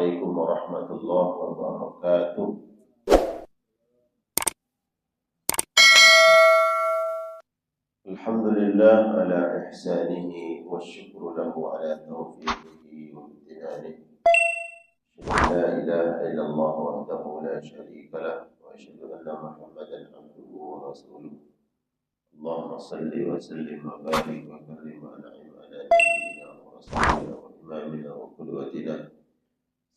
Assalamualaikum warahmatullahi wabarakatuh. Alhamdulillah ala ihsanihi wa syukru lahu ala taufiqihi wa imtinanihi. La ilaha illallah wahdahu la syarika lah wa asyhadu anna Muhammadan abduhu wa rasuluh. Allahumma salli wa sallim wa barik wa karrim wa an'im ala nabiyyina wa rasulina wa imamina wa qudwatina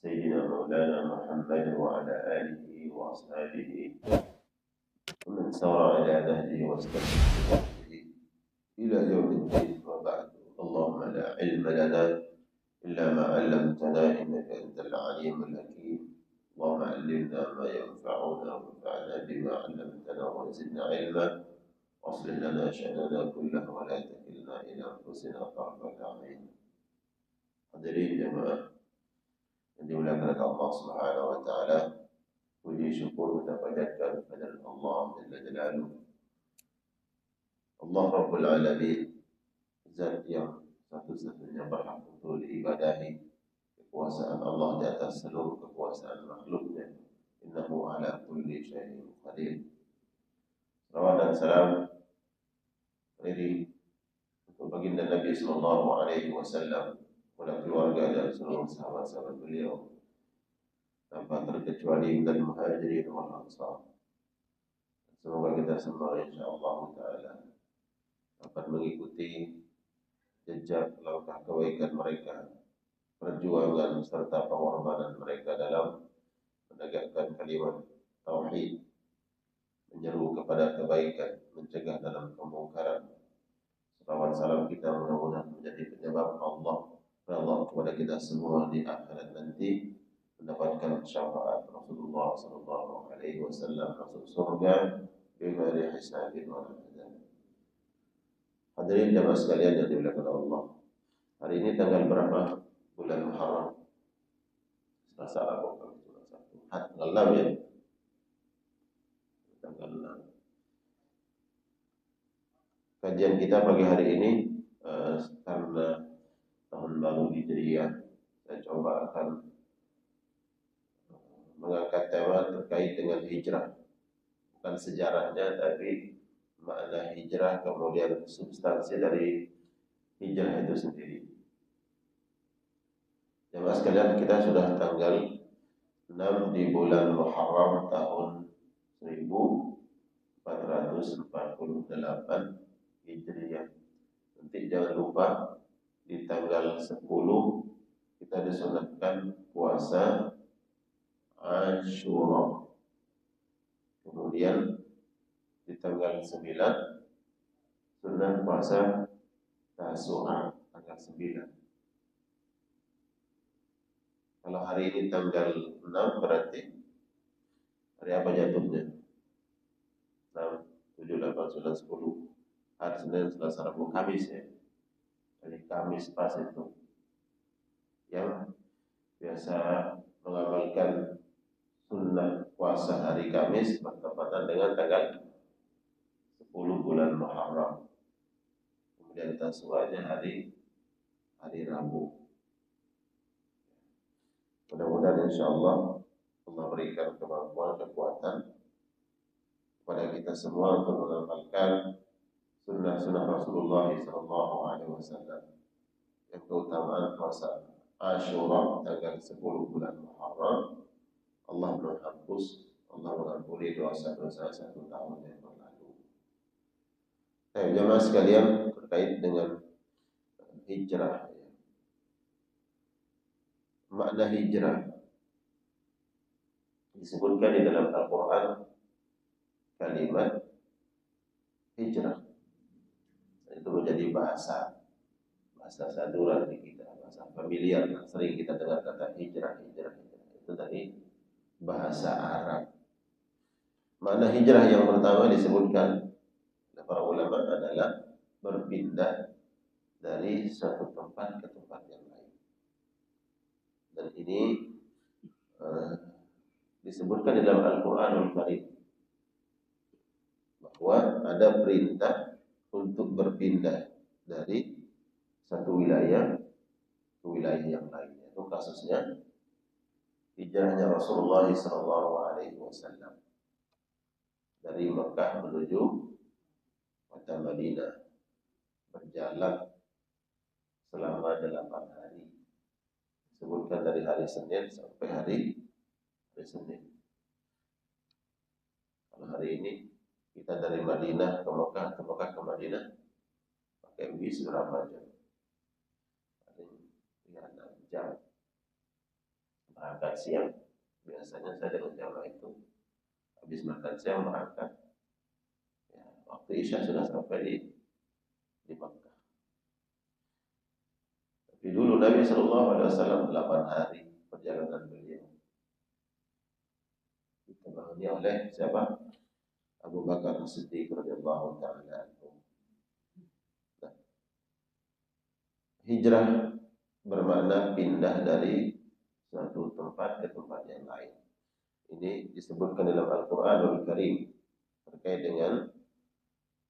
Sayyidina Maulana Muhammad wa ala alihi wa ashabihi wa man sara ala nahjihi wa istaqama ila yaumiddin wa ba'du. Allahumma la ilma lana illa ma 'allamtana innaka antal 'alimul hakim. Allahumma 'allimna ma yanfa'una wanfa'na bima 'allamtana wa zidna 'ilma واصلح لنا شأننا كله ولا تكلنا إلى أنفسنا طرفة عين. Hadirin jemaah yang dimuliakan oleh Allah Subhanahu wa taala, puji syukur kita panjatkan kepada Allah Jalla Jalaluhu. Allah Rabbul Alamin, zat yang satu-satunya berhak untuk diibadahi. Kekuasaan Allah di atas seluruh kekuasaan makhluknya. Innahu ala kulli syai'in qadir. Salawat dan salam beri untuk baginda Nabi sallallahu alaihi wasallam, kepada keluarga dan seluruh sahabat-sahabat beliau, tanpa terkecuali dan muhajirin wal ansar. Semoga kita semua insyaallah taala dapat mengikuti jejak langkah kebaikan mereka, perjuangan serta pengorbanan mereka dalam menegakkan kalimat tauhid, menyeru kepada kebaikan, mencegah dalam kemungkaran. Salawat salam kita mudah-mudahan menjadi penyebab Allah kepada kita semua di akhirat nanti mendapatkan syafaat Rasulullah sallallahu alaihi wasallam, masuk surga bighairi hisabin wa adab. Hadirin jemaah sekalian yang dimuliakan Allah. Hari ini tanggal berapa? Bulan Muharram. Selasa Rabu tanggal 6 ya. Tanggal 6. Kajian kita pagi hari ini karena tahun baru Hijriah, saya coba akan mengangkat tema terkait dengan hijrah. Bukan sejarahnya, tapi makna hijrah, kemudian substansi dari hijrah itu sendiri. Jemaah sekalian, kita sudah tanggal 6 di bulan Muharram tahun 1448 Hijriah. Nanti jangan lupa di tanggal 10 kita disunatkan puasa Asyura. Kemudian di tanggal 9 sunat puasa Tasu'a tanggal 9. Kalau hari ini tanggal 6 berarti hari apa jatuhnya? 6, 7, 8, 9, 10. Hari Senin, Selasa, Rabu, Kamis ya. Hari Kamis pas itu. Yang biasa mengamalkan sunnah puasa hari Kamis bertepatan dengan tanggal 10 bulan Muharram. Kemudian Tasu'anya hari Rabu. Mudah-mudahan insyaallah Allah berikan kemampuan, kekuatan kepada kita semua untuk mengamalkan sunnah-sunnah Rasulullah SAW. Yang keutamaan puasa Asyura tanggal 10 bulan Muharram, Allah mengampuni dosa-dosa 1 tahun yang berlalu. Jemaah sekalian, terkait dengan hijrah. Makna hijrah disebutkan di dalam Al-Quran kalimat hijrah. Itu menjadi bahasa saduran di kita, bahasa familiar. Sering kita dengar kata hijrah. Itu tadi bahasa Arab. Makna hijrah yang pertama disebutkan oleh para ulama adalah berpindah dari satu tempat ke tempat yang lain. Dan ini disebutkan di dalam Al-Quranul Karim bahwa ada perintah untuk berpindah dari satu wilayah ke wilayah yang lain. Itu kasusnya hijrahnya Rasulullah SAW dari Mekah menuju kota Madinah, berjalan selama 8 hari. Disebutkan dari hari Senin sampai hari Senin. Kalau hari ini kita dari Madinah ke Mekah, ke Madinah pakai bis berapa jam? Paling 6 jam. Berangkat siang. Biasanya saya dengan jamaah itu habis makan siang berangkat. Ya, waktu Isya sudah sampai di Mekah. Tapi dulu Nabi SAW 8 hari perjalanan beliau. Ditemani oleh siapa? Abu Bakar As-Siddiq radhiyallahu ta'ala anhu. Hijrah bermakna pindah dari suatu tempat ke tempat yang lain. Ini disebutkan dalam Al-Quranul Karim terkait dengan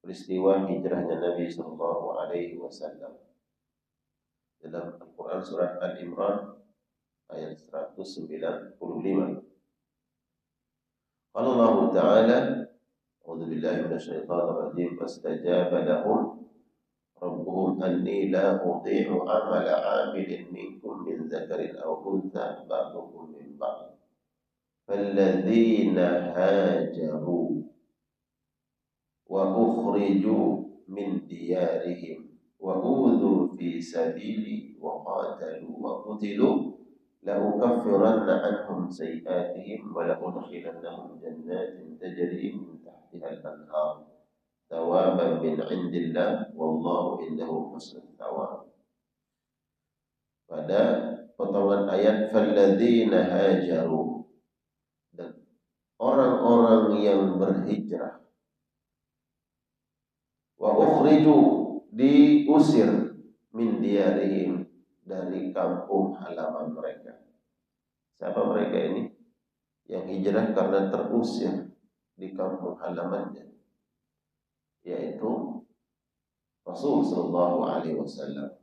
peristiwa hijrahnya Nabi Sallallahu Alaihi Wasallam. Dalam Al-Quran surat Al-Imran ayat 195. Qala Allah Ta'ala, A'udzu billahi minasyaitonir rajim, fastajaba lahum rabbuhum anni la udhi'u amala 'amilin minkum min dzakarin aw untha ba'dukum min ba'd. Falladzina hajaru wa ukhriju min diyarihim wa udhu fi sabili wa qatalu wa qutilu la ukaffiranna anhum sayi'atihim wa la udkhilannahum jannatin tajri min tahtiha al-anhar thawaban min 'indillah wallahu indahu husnul thawab. Pada potongan ayat falladzina hajaru, dan orang-orang yang berhijrah, wa ukhriju, diusir, min diyarihim, dari kampung halaman mereka. Siapa mereka ini? Yang hijrah karena terusir di kampung halamannya, yaitu Rasul sallallahu alaihi wasallam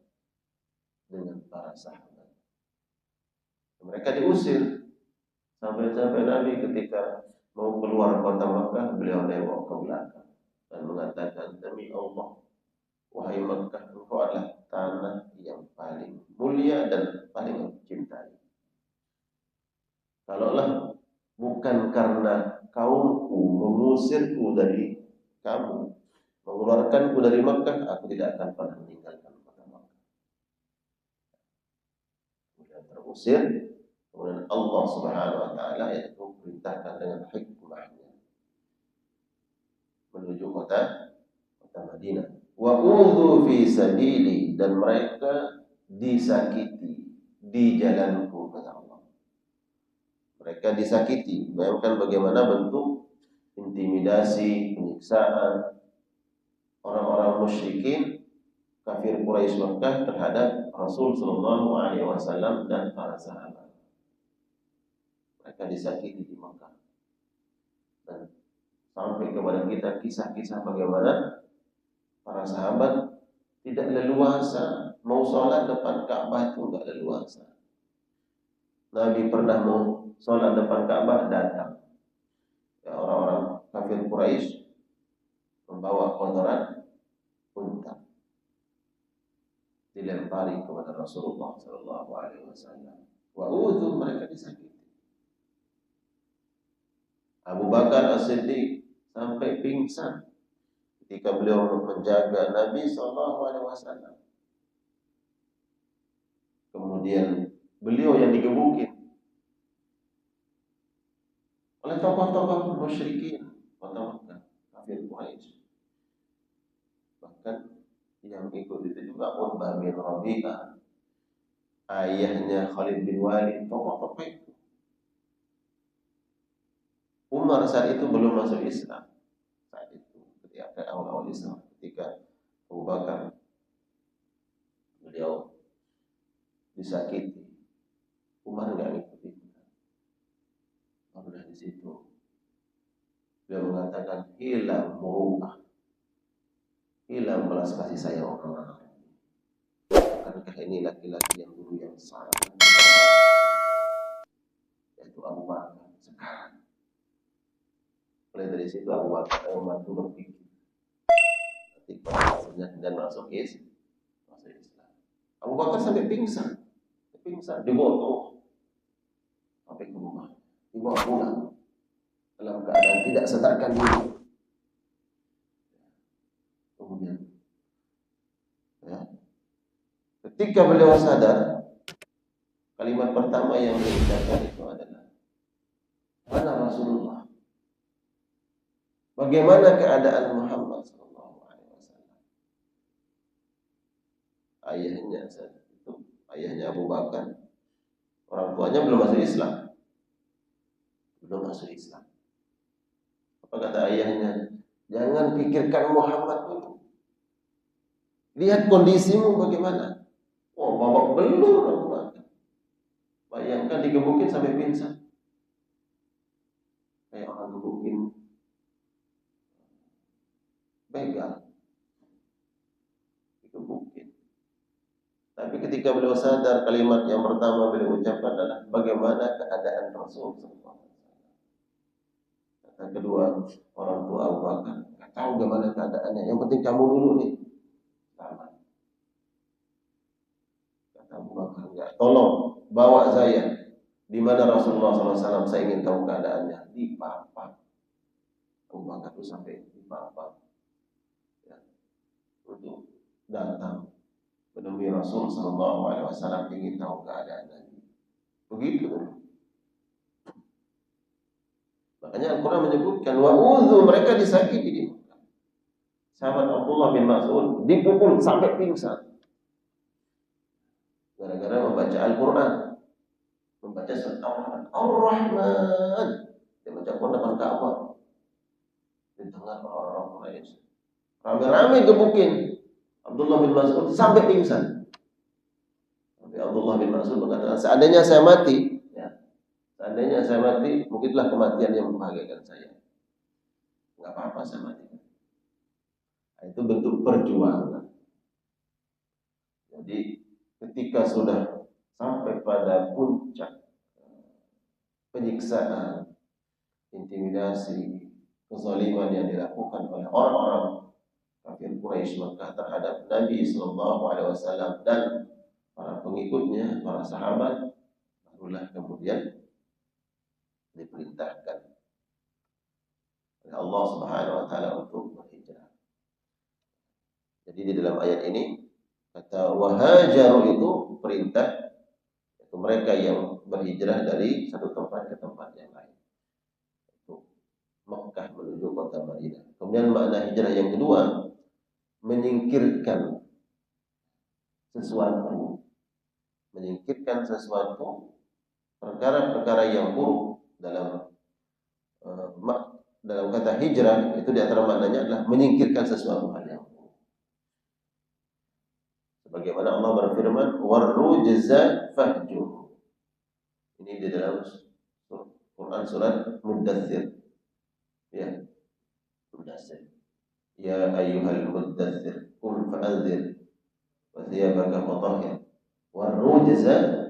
dengan para sahabat. Mereka diusir sampai-sampai Nabi ketika mau keluar kota Makkah, beliau nengok ke belakang dan mengatakan, demi Allah, wahai Makkah, engkau adalah tanah yang paling mulia dan paling aku cintai. Kalaulah bukan karena kaumku mengusirku dari kamu, mengeluarkanku dari Makkah, aku tidak akan pernah meninggalkan kota Makkah. Kemudian terusir, kemudian Allah Subhanahu wa taala yaitu perintahkan dengan hikmahnya menuju kota Madinah. Wa udhu fi sabili, dan mereka disakiti di jalanku, kata Allah. Mereka disakiti. Bayangkan bagaimana bentuk intimidasi, penyiksaan orang-orang musyrikin kafir Quraisy Makkah terhadap Rasul sallallahu alaihi wasallam dan para sahabat. Mereka disakiti di Makkah. Dan sampai kepada kita kisah-kisah bagaimana para sahabat tidak leluasa mau sholat depan Ka'bah, itu enggak leluasa. Nabi pernah mau sholat depan Ka'bah, datang ya orang-orang kafir Quraisy membawa kotoran unta, dilempari kepada Rasulullah sallallahu alaihi wasallam. Wa udhu, mereka disakiti. Abu Bakar As-Siddiq sampai pingsan ketika beliau menjaga Nabi SAW. Kemudian beliau yang digebukin oleh tokoh-tokoh musyrikin kota Makkah, kafir Quraisy. Bahkan yang ikut itu juga Utbah bin Rabi'ah, ayahnya Khalid bin Walid, tokoh-tokoh itu. Umar saat itu belum masuk Islam. Saat itu ketika awal-awal Islam, ketika Abu Bakar beliau disakiti, Umar enggak ngikutin. Barulah di situ beliau mengatakan, hilang muruah, hilang belas kasih sayang orang-orang. Bukankah ini laki-laki yang dulu yang sangat Abu Bakar sekarang. Mulai dari situ Abu Bakar Umar itu berpikir dan masuk Islam. Abu Bakar sampai pingsan dibawa sampai ke rumah, dibawa pulang dalam keadaan tidak sadarkan diri. Kemudian, ya, ketika beliau sadar, kalimat pertama yang beliau ucapkan itu adalah, "Mana Rasulullah? Bagaimana keadaan Muhammad sallallahu alaihi wasallam?" Ayahnya saat itu, ayahnya Abu Bakar, orang tuanya belum masuk Islam. Apa kata ayahnya? Jangan pikirkan Muhammad dulu. Lihat kondisimu bagaimana. Oh, babak belur Abu Bakar. Bayangkan digebukin sampai pingsan. Kayak orang gebukin begal. Digebukin. Tapi ketika beliau sadar, kalimat yang pertama beliau ucapkan adalah, bagaimana keadaan Rasul sallallahu alaihi wasallam. Kata kedua orang tua Abu Bakar, enggak tahu bagaimana keadaannya. Yang penting kamu dulu nih. Selamat. Kata Abu Bakar, enggak, tolong bawa saya. Di mana Rasulullah SAW? Saya ingin tahu keadaannya. Di Papa. Abu Bakar itu sampai di Papa, ya, untuk datang menemui Rasul SAW, ingin tahu keadaannya. Begitu. Makanya Al-Quran menyebutkan wa'udhu, mereka disakiti. Sahabat Abdullah bin Mas'ud dipukul sampai pingsan gara-gara membaca Al-Quran, membaca surat Ar-Rahman. Ar-Rahman, dia baca Quran depan Ka'bah, di tengah orang-orang Quraisy. Rame-rame gebukin Abdullah bin Mas'ud sampai pingsan. Tapi Abdullah bin Mas'ud mengatakan, seandainya saya mati, mungkinlah kematian yang membahagiakan saya. Enggak apa-apa saya mati. Itu bentuk perjuangan. Jadi ketika sudah sampai pada puncak penyiksaan, intimidasi, kezaliman yang dilakukan oleh orang-orang kafir Quraisy Makkah terhadap Nabi sallallahu alaihi wasallam dan para pengikutnya, para sahabat, barulah kemudian diperintahkan oleh Allah Subhanahu wa taala untuk berhijrah. Jadi di dalam ayat ini kata wahajaru itu perintah, itu mereka yang berhijrah dari satu tempat ke tempat yang lain. Itu Makkah menuju kota Madinah. Kemudian makna hijrah yang kedua, menyingkirkan sesuatu, perkara-perkara yang buruk. Dalam kata hijrah itu di antara maknanya adalah menyingkirkan sesuatu hal yang buruk. Sebagaimana Allah berfirman, "Warrujza fahjur." Ini di dalam Quran surat Muddatsir. Ya, Muddatsir. Ya ayyuhal muddatsir, qum fa'anzir wa thiyabaka fatahhir warrujza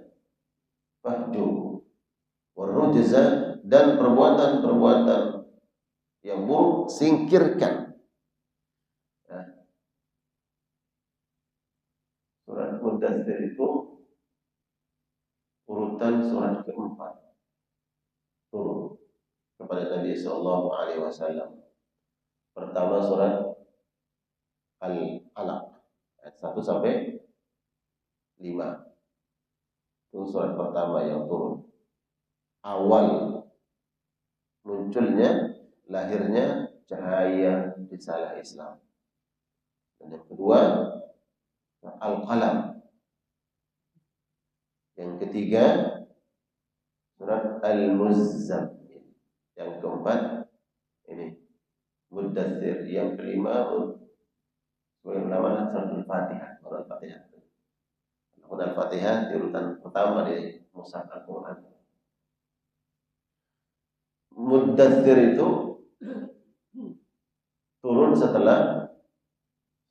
fahjur. Warrujza, dan perbuatan-perbuatan yang buruk singkirkan. Ya. Surat Muddatsir itu urutan surat keempat turun kepada Nabi sallallahu alaihi wasallam. Pertama surat Al-Alaq ayat 1 sampai 5. Itu surat pertama yang turun. Awal munculnya, lahirnya cahaya risalah Islam. Dan yang kedua Al-Qalam. Yang ketiga surat Al-Muzammil. Yang keempat ini Muddatsir. Yang kelima surat Al-Fatihah. Al-Fatihah di urutan pertama di mushaf Al-Quran. Muddatsir itu turun setelah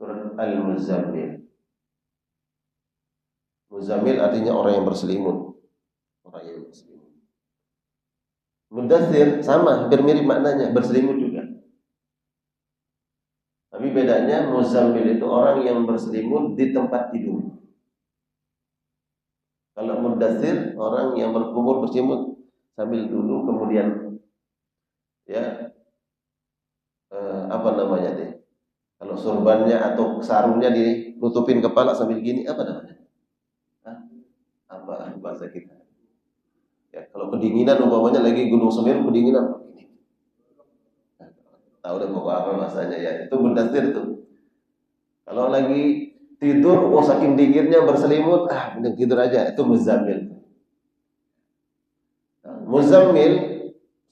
surat Al-Muzammil. Muzammil artinya orang yang berselimut. Mudaththir sama, hampir mirip maknanya, berselimut juga. Tapi bedanya muzammil itu orang yang berselimut di tempat tidur. Kalau mudaththir orang yang berkumur berselimut sambil duduk kemudian ya apa namanya deh? Kalau sorbannya atau sarungnya ditutupin kepala sambil gini apa namanya? Hah? Apa bahasa kita? Ya, kalau kedinginan umpamanya lagi Gunung Semeru kedinginan. Tahu deh pokok apa bahasanya ya. Itu mudaththir tuh. Kalau lagi tidur, saking dinginnya berselimut, mending tidur aja. Itu muzammil. Nah, muzammil,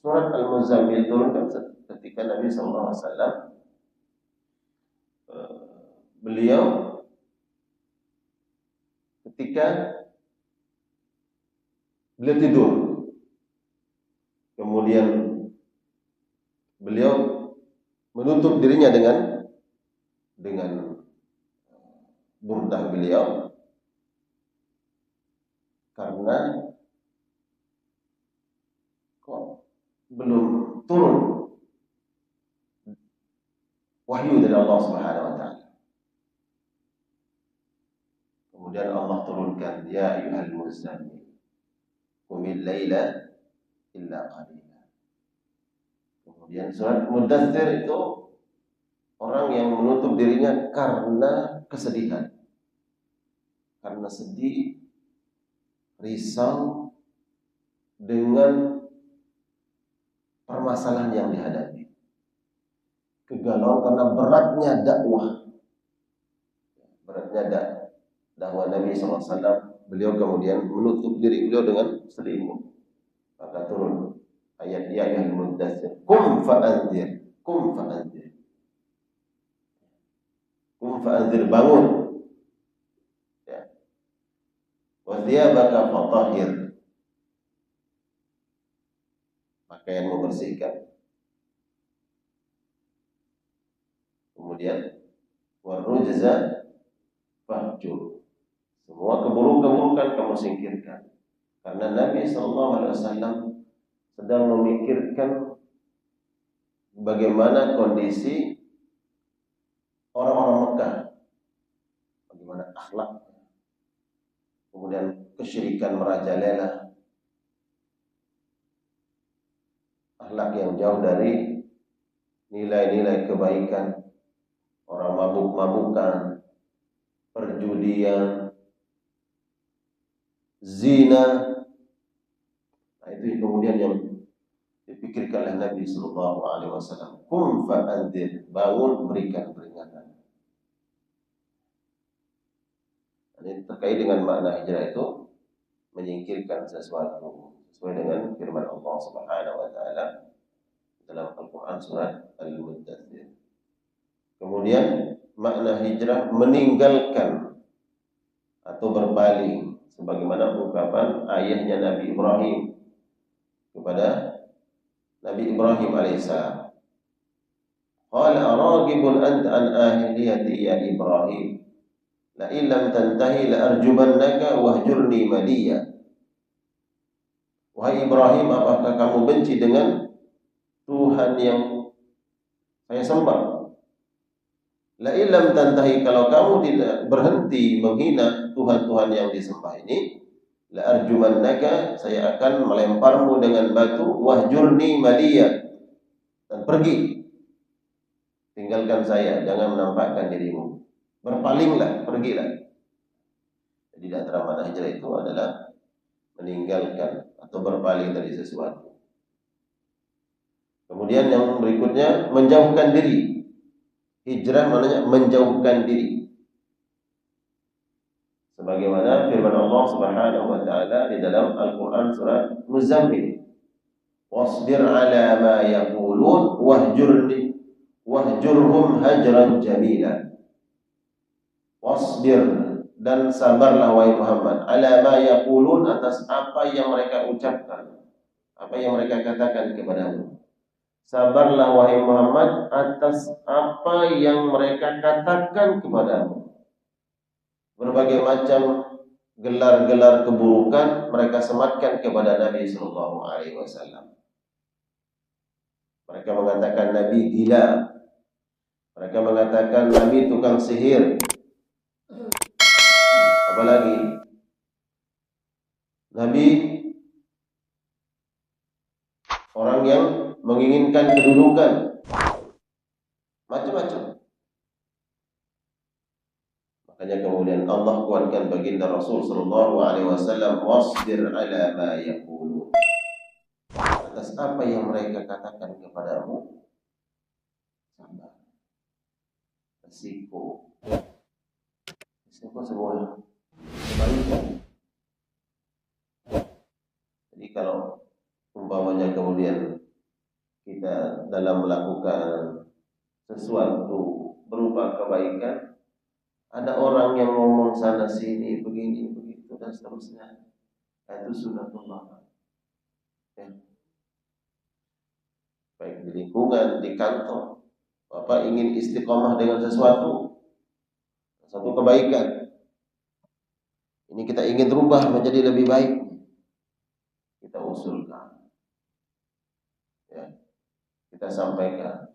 surat Al-Muzammil turunkan ketika Nabi SAW beliau ketika beliau tidur, kemudian beliau menutup dirinya dengan burdah beliau karena kok belum turun wahyu dari Allah Subhanahu wa taala. Kemudian Allah turunkan ya ayyuhal muzammil qumil laila illa qalila. Kemudian surat Mudaththir itu orang yang menutup dirinya karena kesedihan. Karena sedih, risau dengan permasalahan yang dihadapi. Kegalauan karena beratnya dakwah. Beratnya dakwah Nabi SAW. Beliau kemudian menutup diri beliau dengan selimut. Maka turun ayat ya ayyuhal mudaththir qum fa'anzir. Qum fa'anzir. Qum fa'anzir, bangun. Ya. Wa thiyabaka fatahhir. Pakaianmu bersihkan. Kemudian warujza fahjur. Semua keburukan kamu singkirkan. Karena Nabi SAW sedang memikirkan bagaimana kondisi orang-orang Mekah, bagaimana akhlak, kemudian kesyirikan merajalela, akhlak yang jauh dari nilai-nilai kebaikan, orang mabuk-mabukan, perjudian, zina. Nah, itu kemudian yang dipikirkan oleh Nabi Sallallahu Alaihi Wasallam. Qum fa'anzir, bangun berikan peringatan. Ini terkait dengan makna hijrah itu menyingkirkan sesuatu sesuai dengan firman Allah Subhanahu Wa Taala dalam Al-Quran surat Al-Mudaththir. Kemudian makna hijrah meninggalkan atau berpaling, sebagaimana ungkapan ayahnya Nabi Ibrahim kepada Nabi Ibrahim alaihissalam. Qala aragibun anta an ahiliyati ya Ibrahim, la illam tantahi la arjumannaka wahjurni maliya. Wahai Ibrahim, apakah kamu benci dengan Tuhan yang saya sembah? La illam tantahi, kalau kamu tidak berhenti menghina Tuhan-Tuhan yang disembah ini, la arjumannaka, saya akan melemparmu dengan batu, wahjurni maliya, dan pergi, tinggalkan saya, jangan menampakkan dirimu, berpalinglah, pergilah. Jadi di antara makna hijrah itu adalah meninggalkan atau berpaling dari sesuatu. Kemudian yang berikutnya menjauhkan diri. Hijrah maknanya menjauhkan diri. Sebagaimana firman Allah Subhanahu wa taala di dalam Al-Qur'an surat Muzammil. Wasbir 'ala ma yaqulun wahjurhum hajran jamila. Wasbir, dan sabarlah wahai Muhammad, 'ala ma yaqulun, atas apa yang mereka ucapkan, apa yang mereka katakan kepadamu. Sabarlah wahai Muhammad atas apa yang mereka katakan kepadamu. Berbagai macam gelar-gelar keburukan mereka sematkan kepada Nabi Sallallahu Alaihi Wasallam. Mereka mengatakan Nabi gila. Mereka mengatakan Nabi tukang sihir. Apalagi Nabi orang yang menginginkan kedudukan, macam-macam. Makanya kemudian Allah kuatkan baginda Rasul sallallahu alaihi wasallam, wasbir ala ma yaqulun. Atas apa yang mereka katakan kepadamu, sabar. Resiko semua kebaikan. Jadi kalau umpamanya kemudian kita dalam melakukan sesuatu berupa kebaikan, ada orang yang ngomong sana sini begini begitu dan seterusnya, itu sunatullah. Ya. Baik di lingkungan, di kantor, Bapak ingin istiqomah dengan sesuatu kebaikan. Ini kita ingin rubah menjadi lebih baik. Kita usulkan, ya, kita sampaikan.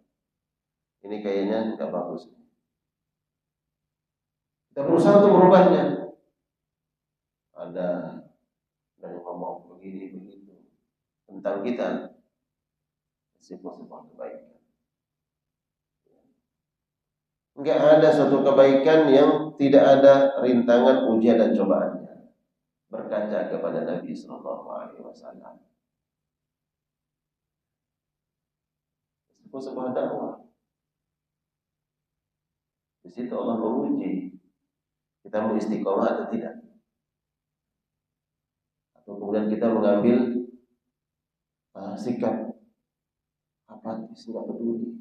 Ini kayaknya nggak bagus. Kita berusaha untuk merubahnya. Ada yang ngomong begini begitu tentang kita, sebuah kebaikan. Enggak ada suatu kebaikan yang tidak ada rintangan, ujian dan cobaannya. Berkaca kepada Nabi sallallahu alaihi wasallam. Sebuah dakwah. Di situ Allah menguji kita mau istiqomah atau tidak. Atau kemudian kita mengambil sikap apatis, tidak peduli.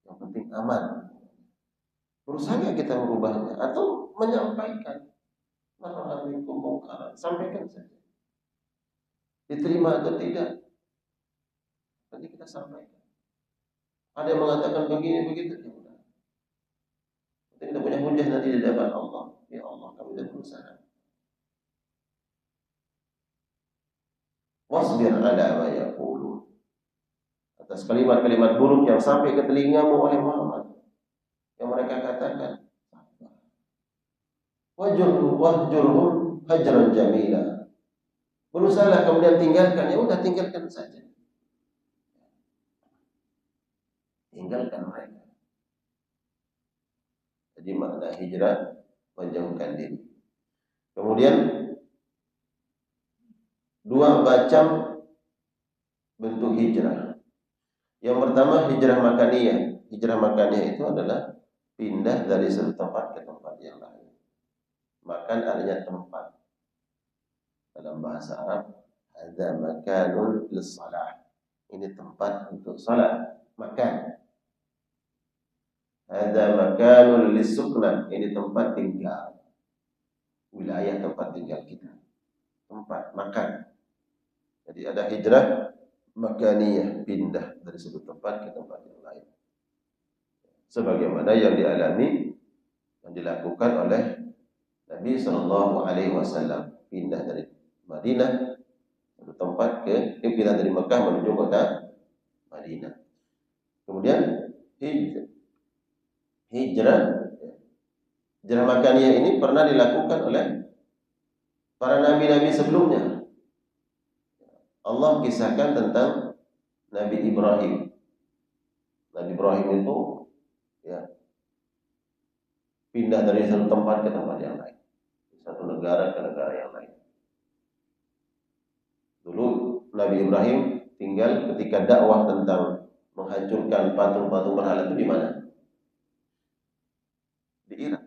Yang penting aman. Berusaha kita merubahnya atau menyampaikan. Marhaminkum mungkaran, sampaikan saja. Diterima atau tidak, nanti kita sampaikan. Ada yang mengatakan begini begitu, ya udah. Kita tidak punya hujah nanti di hadapan Allah. Ya Allah, kami sudah berusaha. Wasbir ala ma yaqulun. Atas kalimat-kalimat buruk yang sampai ke telingamu wahai Muhammad, yang mereka katakan, wahjurhum hajran jamila. Berusahalah kemudian tinggalkan, ya udah tinggalkan saja. Tinggalkan mereka. Jadi makna hijrah menjauhkan diri. Kemudian dua macam bentuk hijrah. Yang pertama hijrah makaniyah. Hijrah makaniyah itu adalah pindah dari satu tempat ke tempat yang lain. Makan artinya tempat. Dalam bahasa Arab, hadza makanun lis-shalah. Ini tempat untuk salat, makan. Hadza makanun lis-sukna. Ini tempat tinggal. Wilayah tempat tinggal kita. Tempat makan. Jadi ada hijrah makaniyah, pindah dari satu tempat ke tempat yang lain. Sebagaimana yang dialami, yang dilakukan oleh Nabi Shallallahu Alaihi Wasallam, pindah dari Madinah satu tempat pindah dari Mekah menuju kota Madinah. Kemudian hijrah makaniyah ini pernah dilakukan oleh para nabi-nabi sebelumnya. Allah kisahkan tentang Nabi Ibrahim. Nabi Ibrahim itu pindah dari satu tempat ke tempat yang lain, satu negara ke negara yang lain. Dulu Nabi Ibrahim tinggal ketika dakwah tentang menghancurkan patung-patung berhala itu di mana? Di Irak.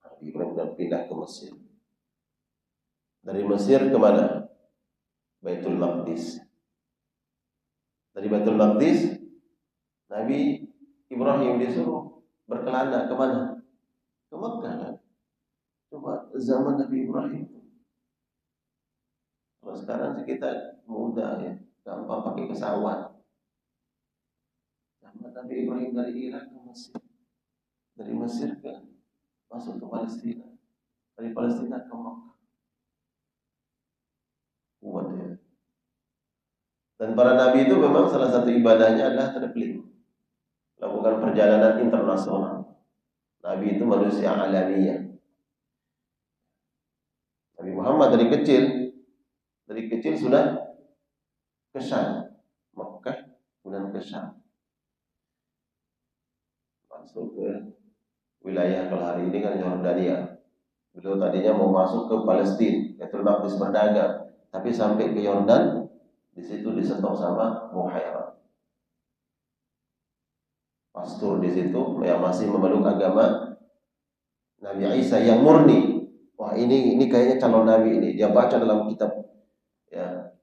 Nabi Ibrahim pindah ke Mesir. Dari Mesir ke mana? Baitul Maqdis. Dari Baitul Maqdis, Nabi Ibrahim disuruh berkelana ke mana? Ke Mekah kan? Coba zaman Nabi Ibrahim. Kalau sekarang kita mudah ya, gampang pakai pesawat. Zaman Nabi Ibrahim dari Irak ke Mesir, dari Mesir ke masuk ke Palestina, dari Palestina ke Mekah. Kuat ya. Dan para nabi itu memang salah satu ibadahnya adalah traveling, lakukan perjalanan internasional. Nabi itu manusia alamiah. Nabi Muhammad dari kecil sudah ke Syam, Mekah, kemudian ke Syam, masuk ke wilayah kalau hari ini kan Yordania. Beliau tadinya mau masuk ke Palestina, Baitul Maqdis berdagang, tapi sampai ke Yordan, di situ disetok sama Buhairah. Pastor di situ yang masih memeluk agama Nabi Isa yang murni. Wah, ini kayaknya calon nabi ini. Dia baca dalam kitab ya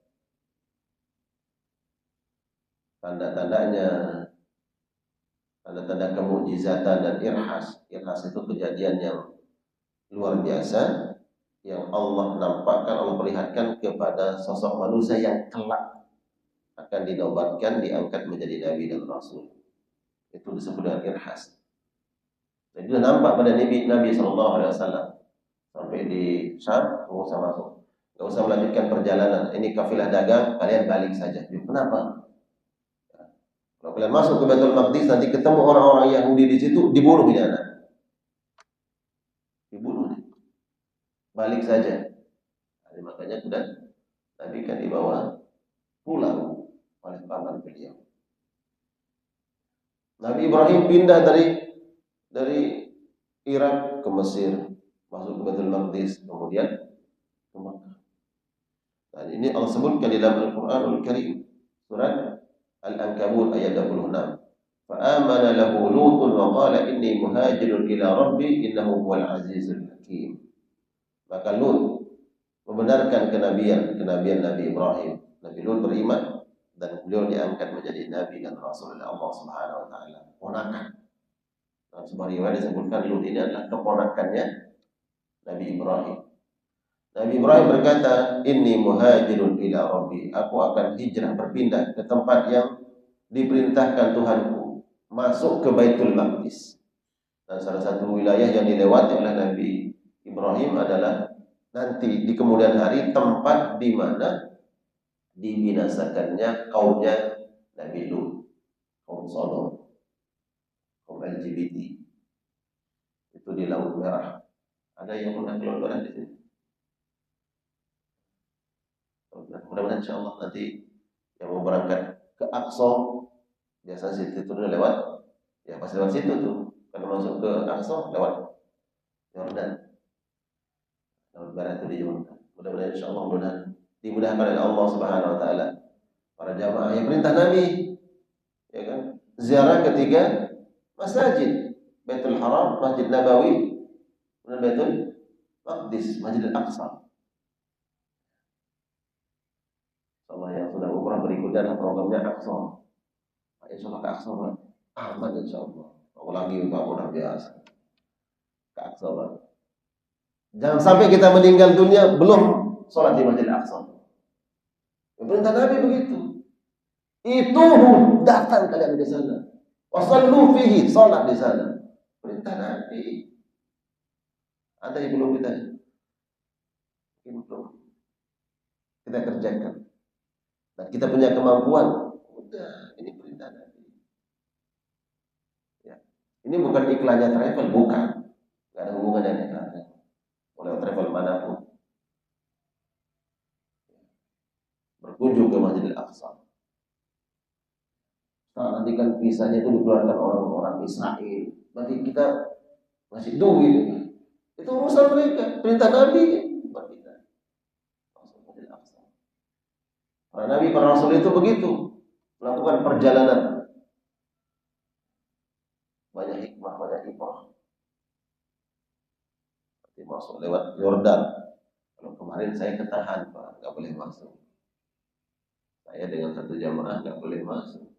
tanda-tandanya, tanda-tanda kemukjizatan dan irhas. Irhas itu kejadian yang luar biasa yang Allah nampakkan, Allah perlihatkan kepada sosok manusia yang kelak akan dinobatkan, diangkat menjadi nabi dan rasul. Itu disebut dengan irhas. Jadi sudah nampak pada Nabi SAW sampai di Syam, nggak usah masuk, nggak usah melanjutkan perjalanan. Ini kafilah dagang, kalian balik saja. Kenapa? Kalau kalian masuk ke Baitul Maqdis nanti ketemu orang-orang Yahudi di situ, dibunuh ini anak, dibunuh. Balik saja. Jadi makanya sudah Nabi kan dibawa pulang oleh paman beliau. Nabi Ibrahim pindah dari Irak ke Mesir, masuk ke Baitul Maqdis, kemudian ke Makkah. Dan ini Allah sebutkan di dalam Al-Qur'anul Karim, surat Al-Ankabut ayat 26. Fa'amana lahu Lutun wa qala inni muhajirun ila rabbi innahu huwal azizul hakim. Maka Lut membenarkan kenabian Nabi Ibrahim. Nabi Lut beriman dan beliau diangkat menjadi nabi dan rasul oleh Allah Subhanahu wa taala. Ponakan. Dalam sebuah riwayat disebutkan Lut ini adalah keponakannya Nabi Ibrahim. Nabi Ibrahim berkata, "Inni muhajirun ila rabbi." Aku akan hijrah berpindah ke tempat yang diperintahkan Tuhanku, masuk ke Baitul Maqdis. Dan salah satu wilayah yang dilewati oleh Nabi Ibrahim adalah nanti di kemudian hari tempat di mana dibinasakannya kaumnya Nabi Lut, kaum Sodom, kaum LGBT. Itu di Laut Merah. Ada yang pernah keluar di sini? Mudah-mudahan insyaallah nanti yang mau berangkat ke Aqsa, biasanya situ itu lewat, ya pasti lewat situ tuh. Kalau masuk ke Aqsa lewat Yordan, laut barat itu di Yordan. Mudah-mudahan insyaallah dimudahkan oleh Allah Subhanahu wa taala. Para jamaah yang perintah Nabi, ya kan? Ziarah ketiga masjid, Baitul Haram, Masjid Nabawi, dan Baitul Maqdis, Masjid Al-Aqsa. Allah yang sudah umrah berikutnya adalah programnya Aqsa. Insyaallah ke Aqsa, Pak. Aman insyaallah. Apalagi Pak udah biasa. Ke Aqsa, Pak. Jangan sampai kita meninggal dunia belum sholat di Masjid Al-Aqsa. Perintah Nabi begitu. Itu datang kalian di sana. Wasallu fihi, sholat di sana. Perintah Nabi. Ada yang belum kita kerjakan. Dan kita punya kemampuan. Udah, ini perintah Nabi. Ya. Ini bukan iklannya travel, bukan. Gak ada hubungannya dengan travel. Boleh travel manapun. Berkunjung ke Masjidil Aqsa. Nah, nanti kan visanya itu dikeluarkan orang-orang Israel. Nanti kita ngasih duit. Itu urusan mereka. Perintah Nabi. Para Nabi, para Rasul itu begitu. Melakukan perjalanan. Banyak hikmah, banyak ibrah. Nanti masuk lewat Yordan. Kalau kemarin saya ketahan, Pak. Nggak boleh masuk. Saya dengan satu jamaah nggak boleh masuk.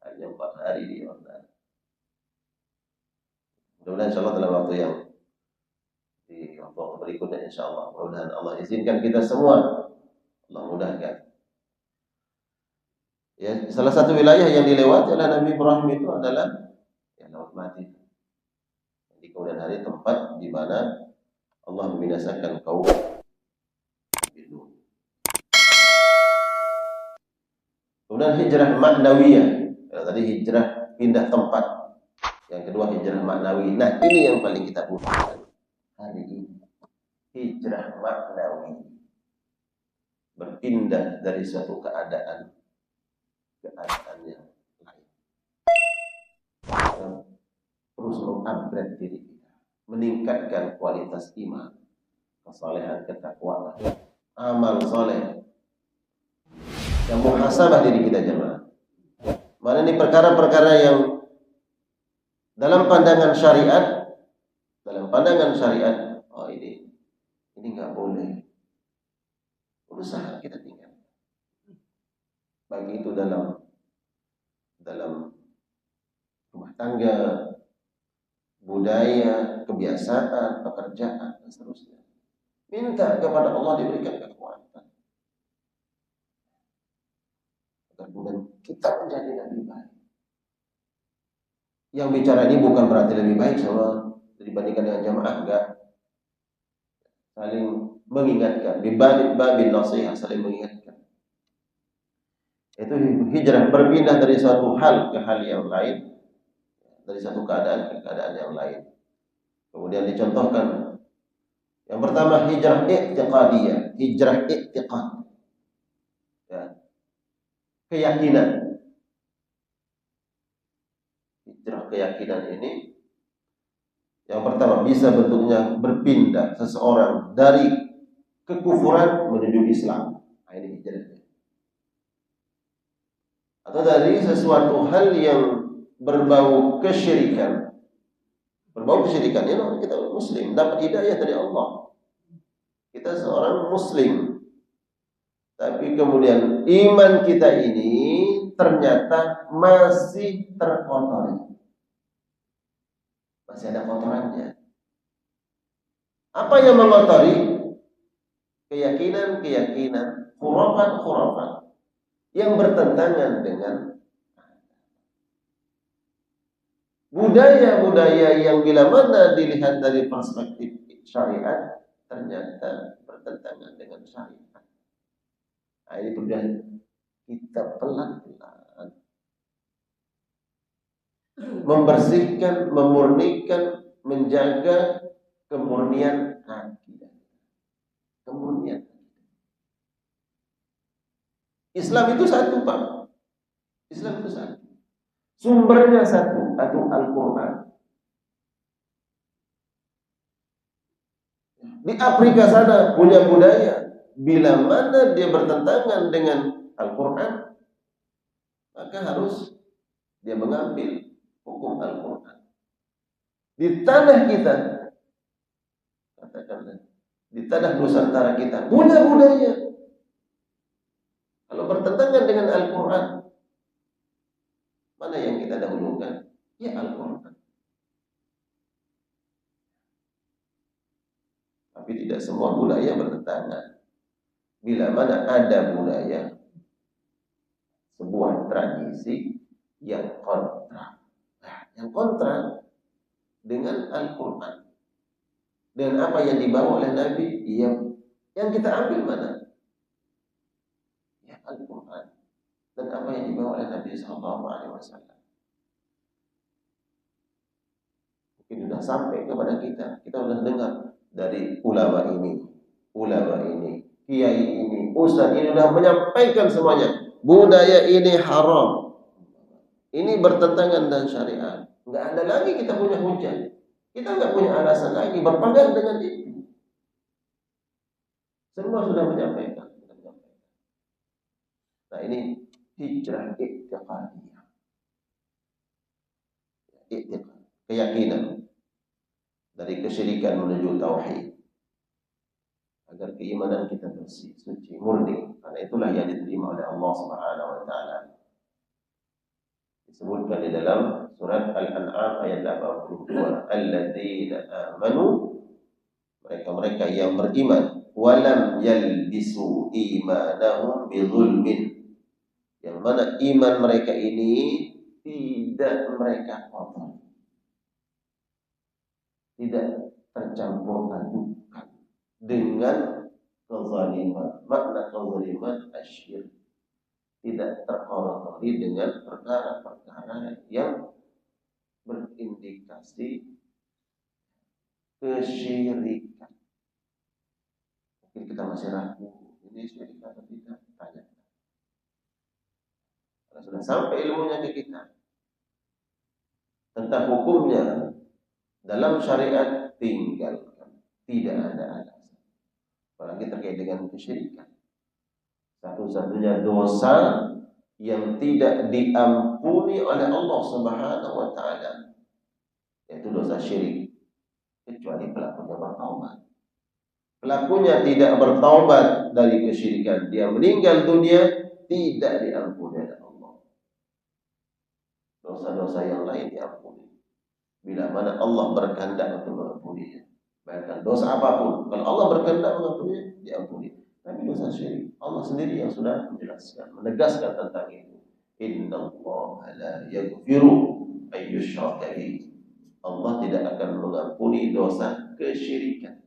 Hanya 4 hari di Yordan. Mudah-mudahan insyaallah dalam waktu yang di waktu berikutnya insyaallah. Mudah-mudahan Allah izinkan kita semua. Allah mudahkan. Ya, salah satu wilayah yang dilewati oleh Nabi Ibrahim itu adalah ya, Laut Mati. Di kemudian hari tempat di mana Allah membinasakan kaum Nabi Lut. Kemudian hijrah maknawiyah. Tadi hijrah pindah tempat. Yang kedua hijrah maknawi. Nah, ini yang paling kita butuhkan hari ini. Hijrah maknawi. Berpindah dari suatu keadaan ke keadaan yang lain. Terus mengupgrade diri kita, meningkatkan kualitas iman, kesalehan, ketakwaan, amal soleh, dan muhasabah diri kita jemaah. Mana ini perkara-perkara yang dalam pandangan syariat, oh ini nggak boleh, berusaha kita tinggal. Baik itu dalam rumah tangga, budaya, kebiasaan, pekerjaan, dan seterusnya. Minta kepada Allah diberikan kekuatan agar kemudian kita menjadi lebih baik. Yang bicara ini bukan berarti lebih baik sama dibandingkan dengan jamaah, enggak. Saling mengingatkan, babin nasihat, saling mengingatkan. Itu hijrah, berpindah dari suatu hal ke hal yang lain, dari satu keadaan ke keadaan yang lain. Kemudian dicontohkan yang pertama hijrah i'tiqadiyah, hijrah i'tiqad. Ya. Keyakinan. Hijrah keyakinan ini yang pertama bisa bentuknya berpindah seseorang dari kekufuran menuju Islam. Nah, ini hijrahnya. Atau dari sesuatu hal yang berbau kesyirikan. Berbau kesyirikan, ya, kita muslim, dapat hidayah dari Allah. Kita seorang muslim. Tapi kemudian iman kita ini ternyata masih terkotori. Masih ada kotorannya. Apa yang mengotori? Keyakinan-keyakinan, khurafat-khurafat yang bertentangan dengan budaya-budaya yang bila mana dilihat dari perspektif syariat ternyata bertentangan dengan syariat. Nah, ini kemudian kita pelan-pelan membersihkan, memurnikan, menjaga kemurnian akidah. Kemurnian. Islam itu satu, Pak. Islam itu satu. Sumbernya satu, atau Al-Quran. Di Afrika sana punya budaya. Bila mana dia bertentangan dengan Al-Quran, maka harus dia mengambil hukum Al-Quran. Di tanah kita, katakanlah, di tanah Nusantara kita punya budaya. Kalau bertentangan dengan Al-Quran, mana yang kita dahulukan? Ya Al-Quran. Tapi tidak semua budaya bertentangan. Bila mana ada budaya, sebuah tradisi yang kontra. Nah, yang kontra dengan Al-Quran. Dengan apa yang dibawa oleh Nabi, yang kita ambil mana? Ya Al-Quran. Dan apa yang dibawa oleh Nabi SAW. Mungkin sudah sampai kepada kita. Kita sudah dengar dari ulama ini, kiai ini, ustaz ini sudah menyampaikan semuanya. Budaya ini haram. Ini bertentangan dengan syariat. Enggak ada lagi kita punya hujah. Kita enggak punya alasan lagi berpegang dengan itu. Semua sudah menyampaikan. Nah, ini hijrah i'tiqadiyah. I'tiqad, keyakinan dari kesyirikan menuju tauhid. Agar keimanan kita bersih, suci, murni. Karena itulah yang diterima oleh Allah Subhanahu wa taala. Disebutkan di dalam surat Al-An'am ayat 82, alladzina amanu, mereka-mereka yang beriman, walam yalbisu imanahum bidzulmin, yang mana iman mereka ini tidak mereka kotor, tidak tercampur adukan dengan kezaliman. Makna kezaliman asyirk, tidak terkotori dengan perkara-perkara yang berindikasi kesyirikan. Mungkin kita masih ragu, ini syirik atau tidak? Tanya. Kalau sudah sampai ilmunya ke kita tentang hukumnya dalam syariat, tinggalkan. Tidak ada alasan. Apalagi terkait dengan kesyirikan. Satu-satunya dosa yang tidak diampuni oleh Allah Subhanahu wa taala yaitu dosa syirik, kecuali pelakunya bertaubat. Pelakunya tidak bertaubat dari kesyirikan, dia meninggal dunia, tidak diampuni oleh Allah. Dosa-dosa yang lain diampuni bila mana Allah berkehendak untuk mengampuninya. Bahkan dosa apapun, kalau Allah berkehendak mengampuninya, diampuni. Tapi dosa syirik, Allah sendiri yang sudah menjelaskan, menegaskan tentang itu. Innallaha la yaghfiru ayyushraka bihi. Allah tidak akan mengampuni dosa kesyirikan.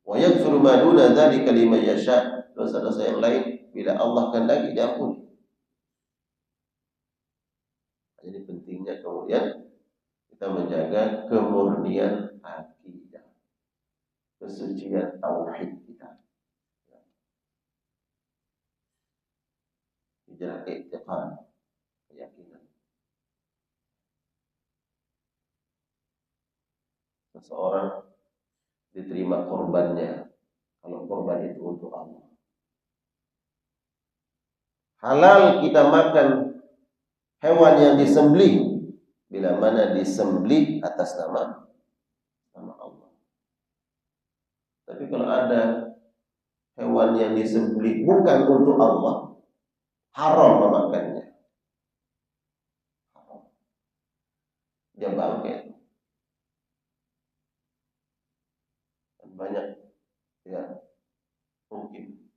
Wa yaghfiru ma duna dzalika liman yasha. Dosa-dosa yang lain bila Allah kehendaki diampuni. Jadi pentingnya kemudian kita menjaga kemurnian akidah, kesucian tauhid kita. Hijrah i'tiqad, keyakinan. Seseorang diterima korbannya kalau korban itu untuk Allah. Halal kita makan hewan yang disembelih bila mana disembelih atas nama Allah. Tapi kalau ada hewan yang disembelih bukan untuk Allah, haram memakannya. Haram. Dia bangkai. Dan banyak ya mungkin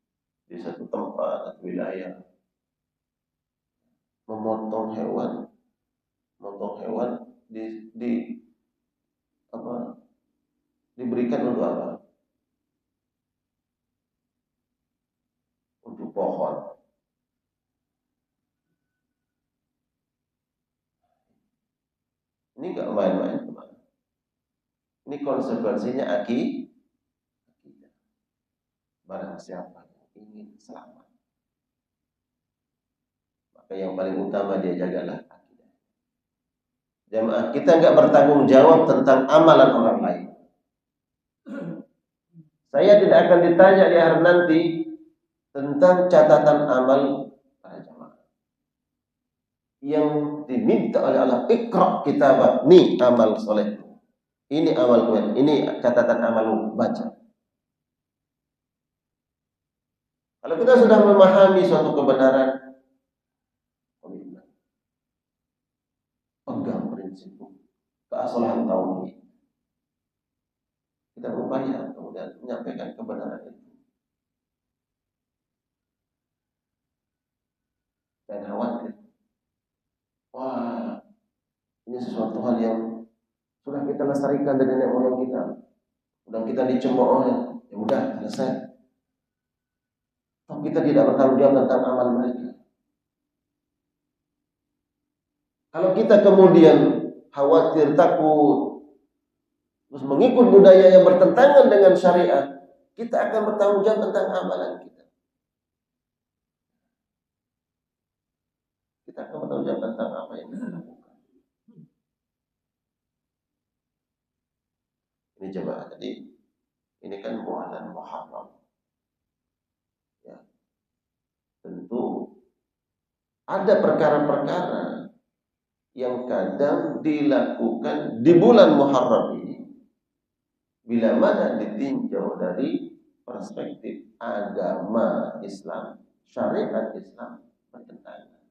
di satu tempat atau wilayah memotong hewan diberikan untuk apa? Untuk pohon. Ini enggak main-main, teman. Ini konsekuensinya akidah. Barang siapa yang ingin selamat, maka yang paling utama dia jagalah akidah. Jamaah, kita enggak bertanggung jawab tentang amalan orang lain. Saya tidak akan ditanya di hari nanti tentang catatan amal para jamaah. Yang diminta oleh Allah, ikra kitabak, ini amal soleh, ini amal kalian, ini catatan amalmu, baca. Kalau kita sudah memahami suatu kebenaran, pegang prinsip keasalahan tauhid. Kita berupaya kemudian menyampaikan kebenaran itu. Dan khawatir, wah, ini sesuatu hal yang sudah kita lestarikan dari nenek moyang kita, sudah kita dicemooh, ya udah selesai. Tapi kita tidak bertanggung jawab tentang amal mereka. Kalau kita kemudian khawatir, takut, terus mengikut budaya yang bertentangan dengan syariat, kita akan bertanggung jawab tentang amalan kita. Kita akan bertanggung jawab tentang apa yang kita lakukan. Ini jemaah, jadi ini kan bulan Muharram. Ya. Tentu ada perkara-perkara yang kadang dilakukan di bulan Muharram ini bila mana ditinjau dari perspektif agama Islam, syariat Islam bertentangan.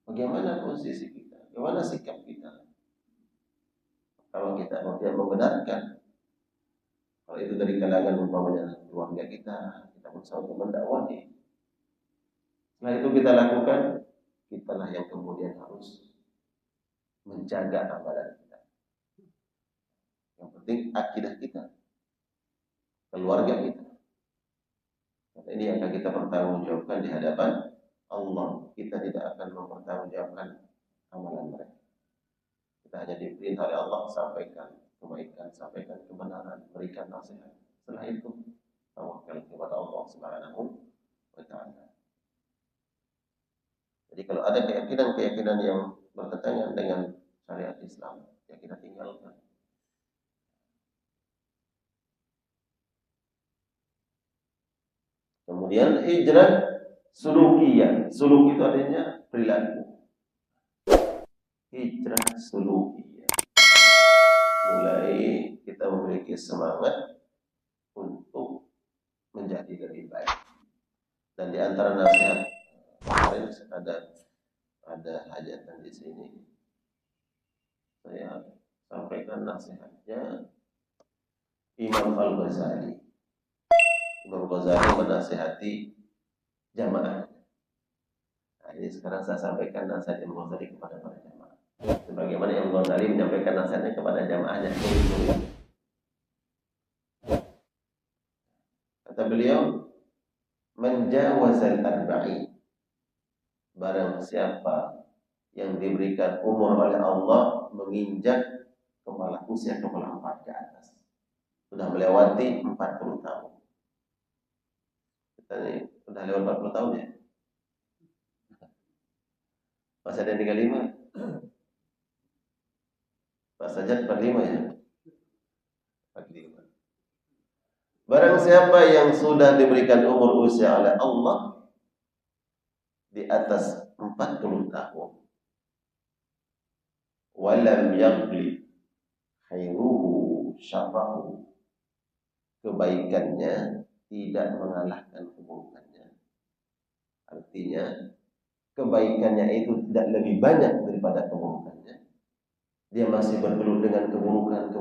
Bagaimana posisi kita? Bagaimana sikap kita? Kalau kita tidak membenarkan, kalau itu dari kalangan umpamanya keluarga kita berusaha untuk mendakwahi. Setelah itu kita lakukan, kitalah yang kemudian harus menjaga amalan kita. Yang penting akidah kita, keluarga kita. Ini akan kita pertanggungjawabkan di hadapan Allah. Kita tidak akan mempertanggungjawabkan amalan mereka. Kita hanya diperintah oleh Allah, sampaikan kebaikan, sampaikan kebenaran, berikan nasihat. Setelah itu tawakal kepada Allah Subhanahu wa Ta'ala. Jadi kalau ada keyakinan-keyakinan yang bertentangan dengan syariat Islam, ya kita tinggalkan. Kemudian hijrah sulukiyah. Suluk itu artinya perilaku. Hijrah sulukiyah. Mulai kita memiliki semangat untuk menjadi lebih baik. Dan di antara nasihat kemarin ada hajatan di sini. Saya sampaikan nasihatnya Imam Al-Ghazali. Imam Ghazali menasihati jamaah. Nah, ini sekarang saya sampaikan nasihat Imam Ghazali kepada para jamaah. Sebagaimana Imam Ghazali menyampaikan nasihatnya kepada jamaahnya. Kata beliau, menjawazal arba'in. Barang siapa yang diberikan umur oleh Allah menginjak usia kepala 4 ke atas. Sudah melewati 40 tahun. Kita ini sudah lewat 40 tahun ya. Masih ada yang 35? Pak Sajad 45 ya? 45. Barang siapa yang sudah diberikan umur usia oleh Allah di atas 40 tahun, walam yaghli khairuhu syarrahu, kebaikannya tidak mengalahkan keburukannya. Artinya kebaikannya itu tidak lebih banyak daripada keburukannya. Dia masih bergelut dengan keburukan.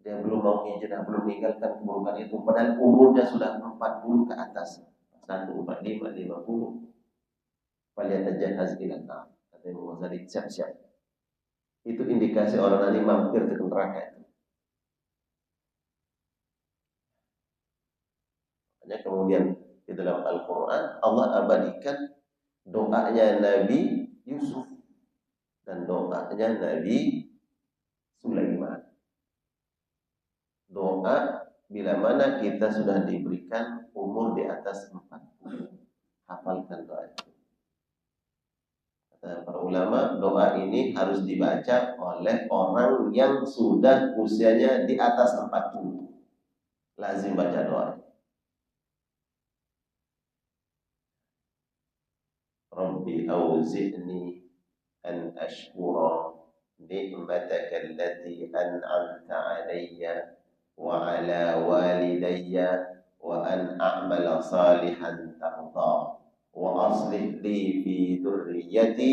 Dia belum mau hijrah, belum meninggalkan keburukan itu. Padahal umurnya sudah 40 ke atas. 145, 50. Falyatajahhaz ila nar. Kata Imam Ghazali, siap-siap. Itu indikasi orang ini mampir ke neraka itu. Hanya kemudian di dalam Al-Quran Allah abadikan doanya Nabi Yusuf dan doanya Nabi Sulaiman. Doa bila mana kita sudah diberikan umur di atas 40. Hafalkan doa itu. Kata para ulama, doa ini harus dibaca oleh orang yang sudah usianya di atas 40. Lazim baca doa. Rabbi auzi'ni an ashkura ni'mataka allati an'amta 'alayya wa 'ala walidayya wa an a'mala salihan tarda wa aslih li fi dzurriyyati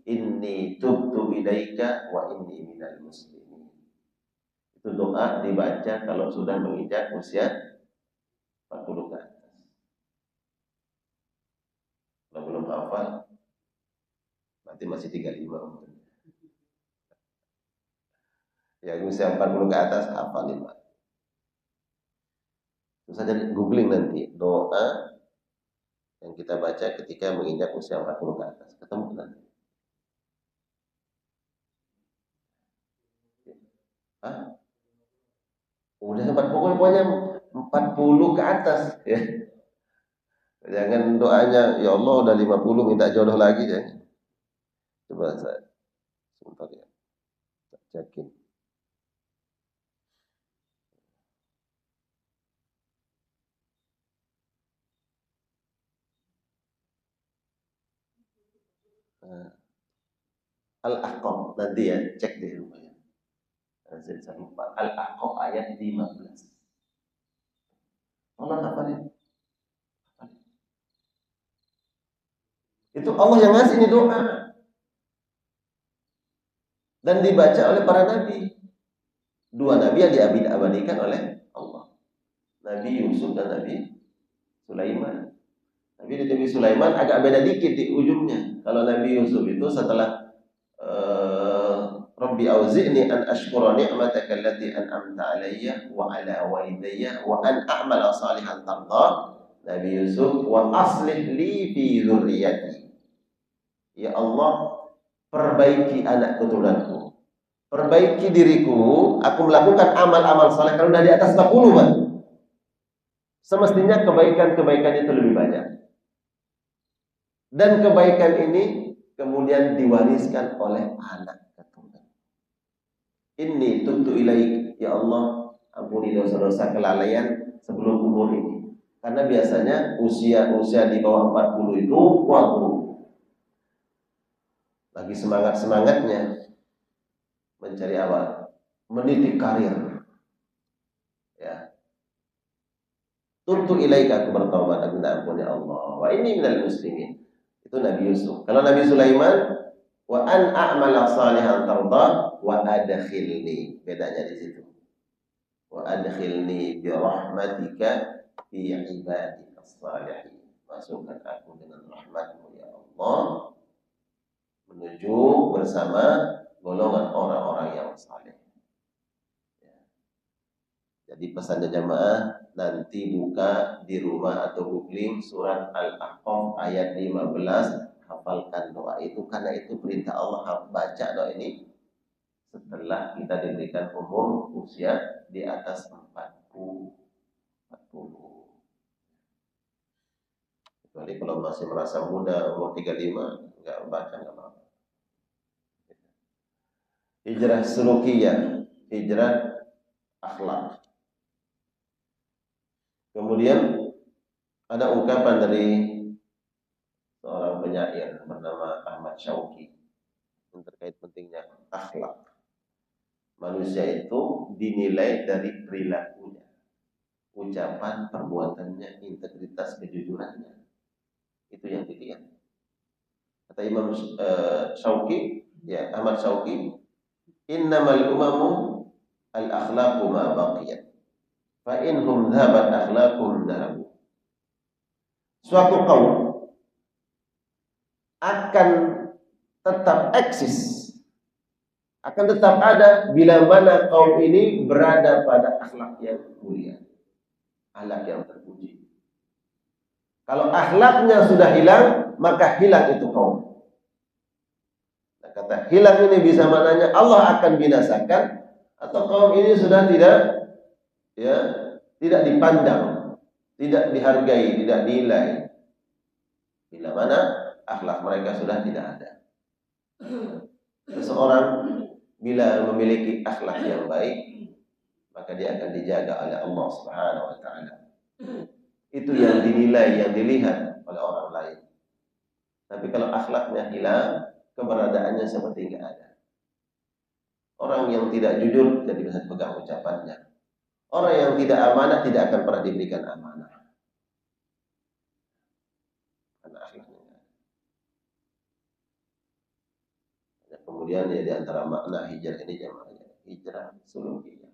inni tubtu ilaika wa inni minal muslimin. Itu doa dibaca kalau sudah menginjak usia 40 kan. Kalau belum hafal berarti masih 35 umurnya. Ya usia 40 ke atas hafal 5. Terus saja googling nanti doa yang kita baca ketika menginjak usia 40 ke atas. Ketemu nanti. Hah? Udah 40, pokoknya 40 ke atas ya. Jangan doanya, ya Allah udah 50 minta jodoh lagi ya. Coba saya sebentar ya. Cekin. Al-Ahqaf nanti ya, cek di rumah ya. Saya lupa. Al-Ahqaf ayat 15. Allah apa nih? Itu Allah yang ngasih ini doa. Dan dibaca oleh para nabi. 2 nabi yang diabadikan oleh Allah. Nabi Yusuf dan Nabi Sulaiman. Nabi Sulaiman agak beda dikit di ujungnya. Kalau Nabi Yusuf itu setelah Rabbi auzi'ni an ashkura ni'mataka allati an'amta 'alayya wa 'ala walidayya wa an a'mala salihan tarda. Nabi Yusuf, wa aslih li fi dzurriyyati. Ya Allah, perbaiki anak keturunanku. Perbaiki diriku, aku melakukan amal-amal saleh kalau udah di atas 40, Pak. Semestinya kebaikan-kebaikan itu lebih banyak. Dan kebaikan ini kemudian diwariskan oleh anak keturunan. Inni tubtu ilaik, ya Allah, ampuni dosa-dosa kelalaian sebelum umur ini. Karena biasanya usia di bawah 40 itu waktu lagi semangat-semangatnya mencari apa? Meniti karir. Ya. Tubtu ilaika, aku bertaubat, aku minta ampun ya Allah. Wa inni minal muslimin. Itu Nabi Yusuf. Kalau Nabi Sulaiman, wa an a'mala salihan tarda wa adkhilni. Bedanya di situ. Wa adkhilni bi rahmatika fi ibadika shalihin. Masukkan aku dengan rahmatmu ya Allah menuju bersama golongan orang-orang yang saleh. Jadi pesannya jamaah, nanti buka di rumah atau googling surat Al-Ahqaf ayat 15, hafalkan doa itu karena itu perintah Allah. Baca doa ini setelah kita diberikan umur usia di atas 40. Kecuali kalau masih merasa muda umur 35 enggak baca enggak apa-apa. Hijrah sulukiyah, hijrah akhlak. Kemudian ada ungkapan dari seorang penyair bernama Ahmad Syauqi yang terkait pentingnya akhlak. Manusia itu dinilai dari perilakunya, ucapan, perbuatannya, integritas, kejujurannya. Itu yang dilihat. Kata Imam Syauqi, ya Ahmad Syauqi, innamal umamu al-akhlaqu ma baqiyat. Fa inhum dhahabat akhlaquhum dhahabu. Suatu kaum akan tetap eksis, akan tetap ada bila mana kaum ini berada pada akhlak yang mulia, akhlak yang terpuji. Kalau akhlaknya sudah hilang, maka hilang itu kaum. Nah, kata hilang ini bisa maknanya Allah akan binasakan, atau kaum ini sudah tidak dipandang, tidak dihargai, tidak nilai. Bila mana akhlak mereka sudah tidak ada. Seseorang bila memiliki akhlak yang baik, maka dia akan dijaga oleh Allah Subhanahu wa taala. Itu yang dinilai, yang dilihat oleh orang lain. Tapi kalau akhlaknya hilang, keberadaannya seperti tidak ada. Orang yang tidak jujur jadi bisa pegang ucapannya. Orang yang tidak amanah tidak akan pernah diberikan amanah. Karena akhlaknya. Kemudian ya di antara makna hijrah ini jamaahnya, hijrah sulukiyah.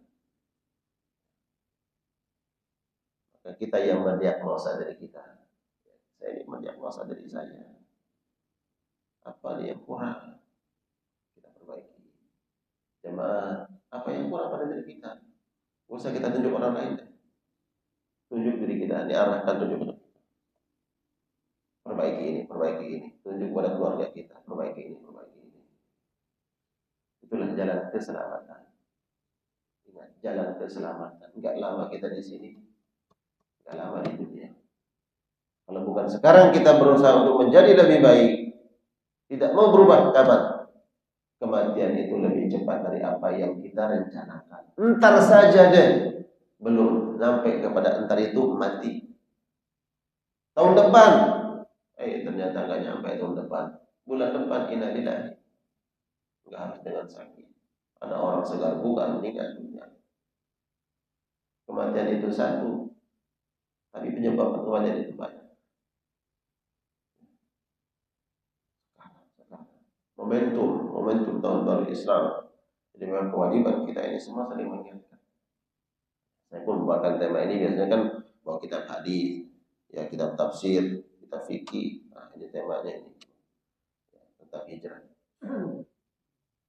Maka kita yang mendiagnosa dari kita. Saya ini mendiagnosa dari saya. Apa yang kurang? Kita perbaiki. Jamaah, apa yang kurang pada diri kita? Tidak usah kita tunjuk orang lain. Tunjuk diri kita, diarahkan tunjuk kita. Perbaiki ini. Tunjuk pada keluarga kita, perbaiki ini. Itulah jalan keselamatan. Ingat, jalan keselamatan. Enggak lama kita di sini, enggak lama di dunia. Kalau bukan sekarang kita berusaha untuk menjadi lebih baik, tidak mau berubah, kapan? Kematian itu lebih cepat dari apa yang kita rencanakan. Entar saja deh, belum sampai kepada entar itu mati. Tahun depan, ternyata nggak nyampe tahun depan. Bulan depan innalillahi. Nggak harus dengan sakit. Ada orang segar bukan meninggal dunia. Kematian itu satu, tapi penyebab kematian itu banyak. Momentum tahun baru Islam. Jadi memang kewajiban kita ini semua saling mengingatkan. Saya pun membuatkan tema ini biasanya kan bahwa kitab hadis, ya kitab tafsir, kitab fikih. Nah, ini temanya ini tentang hijrah.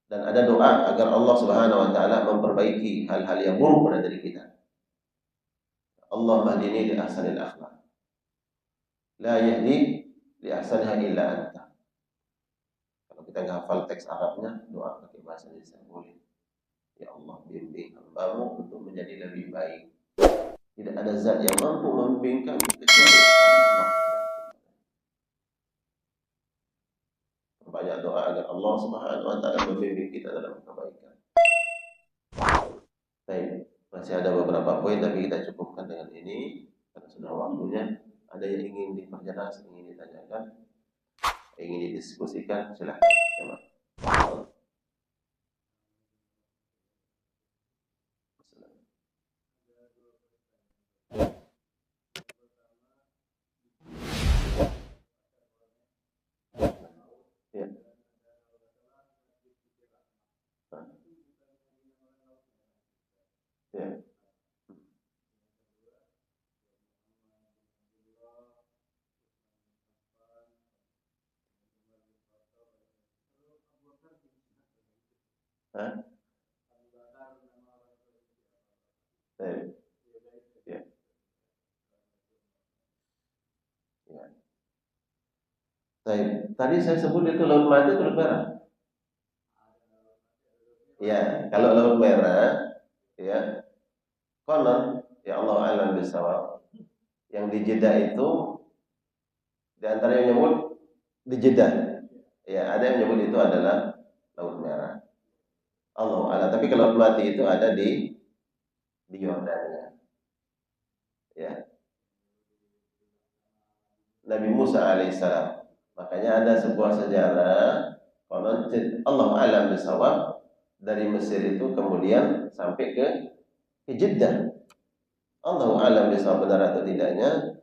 Dan ada doa agar Allah Subhanahu wa taala memperbaiki hal-hal yang buruk pada diri kita. Allah mahdini li ahsanil akhlaq. la yahdi li ahsaniha illa anta. Kalau kita nggak hafal teks Arabnya, doa pakai bahasa Indonesia boleh. Ya Allah, bimbing hamba-Mu untuk menjadi lebih baik. Tidak ada zat yang mampu membimbing kami kecuali Allah. Banyak doa agar Allah Subhanahu wa taala membimbing kita dalam kebaikan. Baik, masih ada beberapa poin tapi kita cukupkan dengan ini karena sudah waktunya. Ada yang ingin diperjelas, ingin ditanyakan, ingin didiskusikan, silakan. Ya. Ya. Hah? Baik. Ya. Ya. Baik. Tadi saya sebut itu laut mati atau laut merah? Ya, kalau laut merah, ya, konon, ya Allah alam bisawab. Yang di Jeddah itu, di antara yang menyebut di Jeddah, ya, ada yang menyebut itu adalah laut merah. Allah alam. Tapi kalau laut mati itu ada di Yordania. Ya, Nabi Musa alaihissalam. Makanya ada sebuah sejarah konon Allah alam bisawab dari Mesir itu kemudian sampai ke Jeddah. Allah alam bisawab benar atau tidaknya.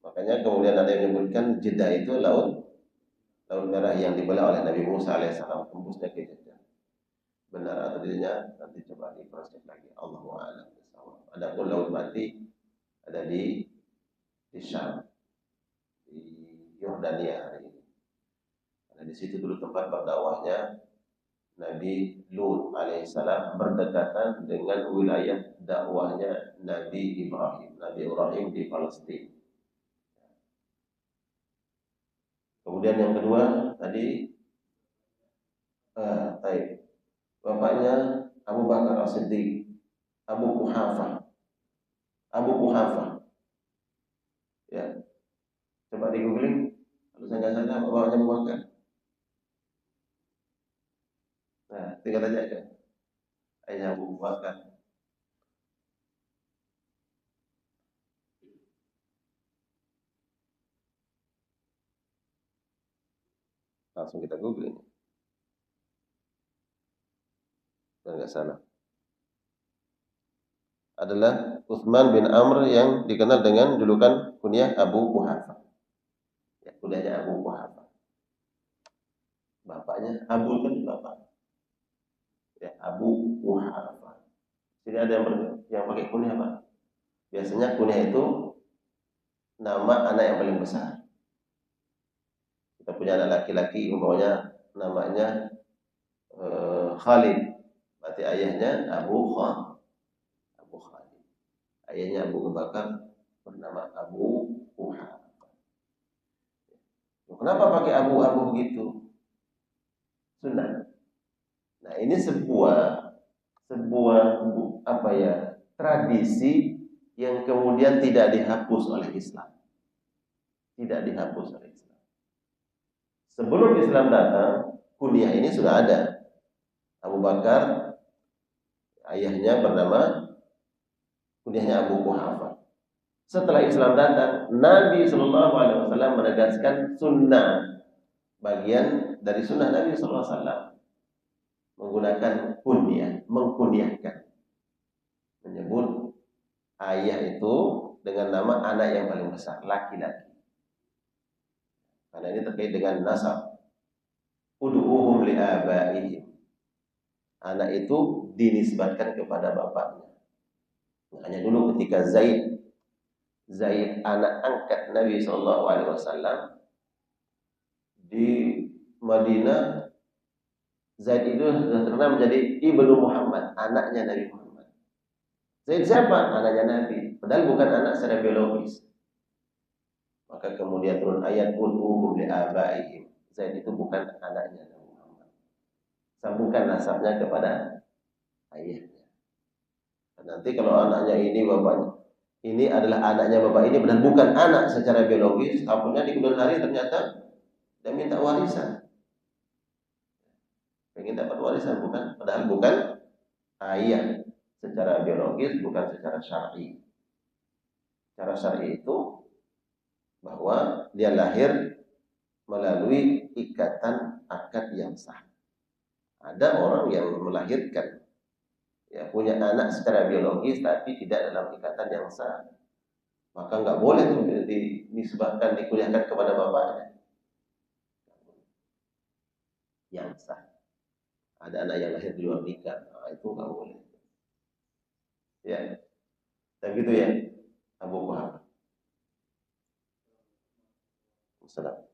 Makanya kemudian ada yang menyebutkan Jeddah itu laut merah yang dibelah oleh Nabi Musa alaihissalam tembusnya ke Jeddah. Benar atau tidaknya nanti coba diproses lagi. Allah alam bisawab. Adapun laut mati ada di Syam, di Yordania hari ini. Karena di situ dulu tempat berdakwahnya Nabi Lut alaihissalam berdekatan dengan wilayah dakwahnya Nabi Ibrahim. Nabi Ibrahim di Palestina. Kemudian yang kedua tadi, bapaknya Abu Bakar As-Siddiq, Abu Quhafah. Ya, coba di googling. Kalau saya nggak salah bapaknya Abu Bakar. Nah, tinggal tanya aja. Ayah Abu Bakar. Langsung kita googling. Kalau nggak salah. Adalah Utsman bin Amr yang dikenal dengan julukan kunyah Abu Quhafah. Ya, kunyahnya Abu Quhafah. Bapaknya Abu kan bapak. Ya, Abu Quhafah. Jadi ada yang pakai kunyah Pak. Biasanya kunyah itu nama anak yang paling besar. Kita punya anak laki-laki umpamanya namanya Khalid. Berarti ayahnya Abu Khalid. Ayahnya Abu Bakar bernama Abu Quhafah. Kenapa pakai abu-abu begitu? Sunnah. Nah, ini sebuah tradisi yang kemudian tidak dihapus oleh Islam. Tidak dihapus oleh Islam. Sebelum Islam datang, kunyah ini sudah ada. Abu Bakar, ayahnya bernama, kunyahnya Abu Quhafah. Setelah Islam datang, Nabi Shallallahu Alaihi Wasallam menegaskan sunnah, bagian dari sunnah Nabi Shallallahu Alaihi Wasallam menggunakan kunyah, mengkunyahkan, menyebut ayah itu dengan nama anak yang paling besar, laki-laki. Karena ini terkait dengan nasab. Ud'uhum li'abaihim. Anak itu dinisbatkan kepada bapaknya. Makanya dulu ketika Zaid anak angkat Nabi SAW di Madinah, Zaid itu sudah terkenal menjadi Ibnu Muhammad, anaknya Nabi Muhammad. Zaid siapa? Anaknya Nabi. Padahal bukan anak secara biologis. Maka kemudian turun ayat ud'uhum li abaihim. Zaid itu bukan anaknya Nabi Muhammad. Sambungkan nasabnya kepada ayahnya. Nanti kalau anaknya ini bapaknya, ini adalah anaknya bapak ini benar bukan anak secara biologis, tahunya di kemudian hari ternyata dia minta warisan. Pengen dapat warisan bukan, padahal bukan ayah secara biologis, bukan secara syar'i. Secara syar'i itu bahwa dia lahir melalui ikatan akad yang sah. Ada orang yang melahirkan, ya punya anak secara biologis tapi tidak dalam ikatan yang sah, maka nggak boleh tuh disebabkan dikuliahkan kepada bapaknya yang sah. Ada anak yang lahir di luar nikah, nah, itu nggak boleh. Ya, dan gitu ya, Abu Kuhafa. Salam.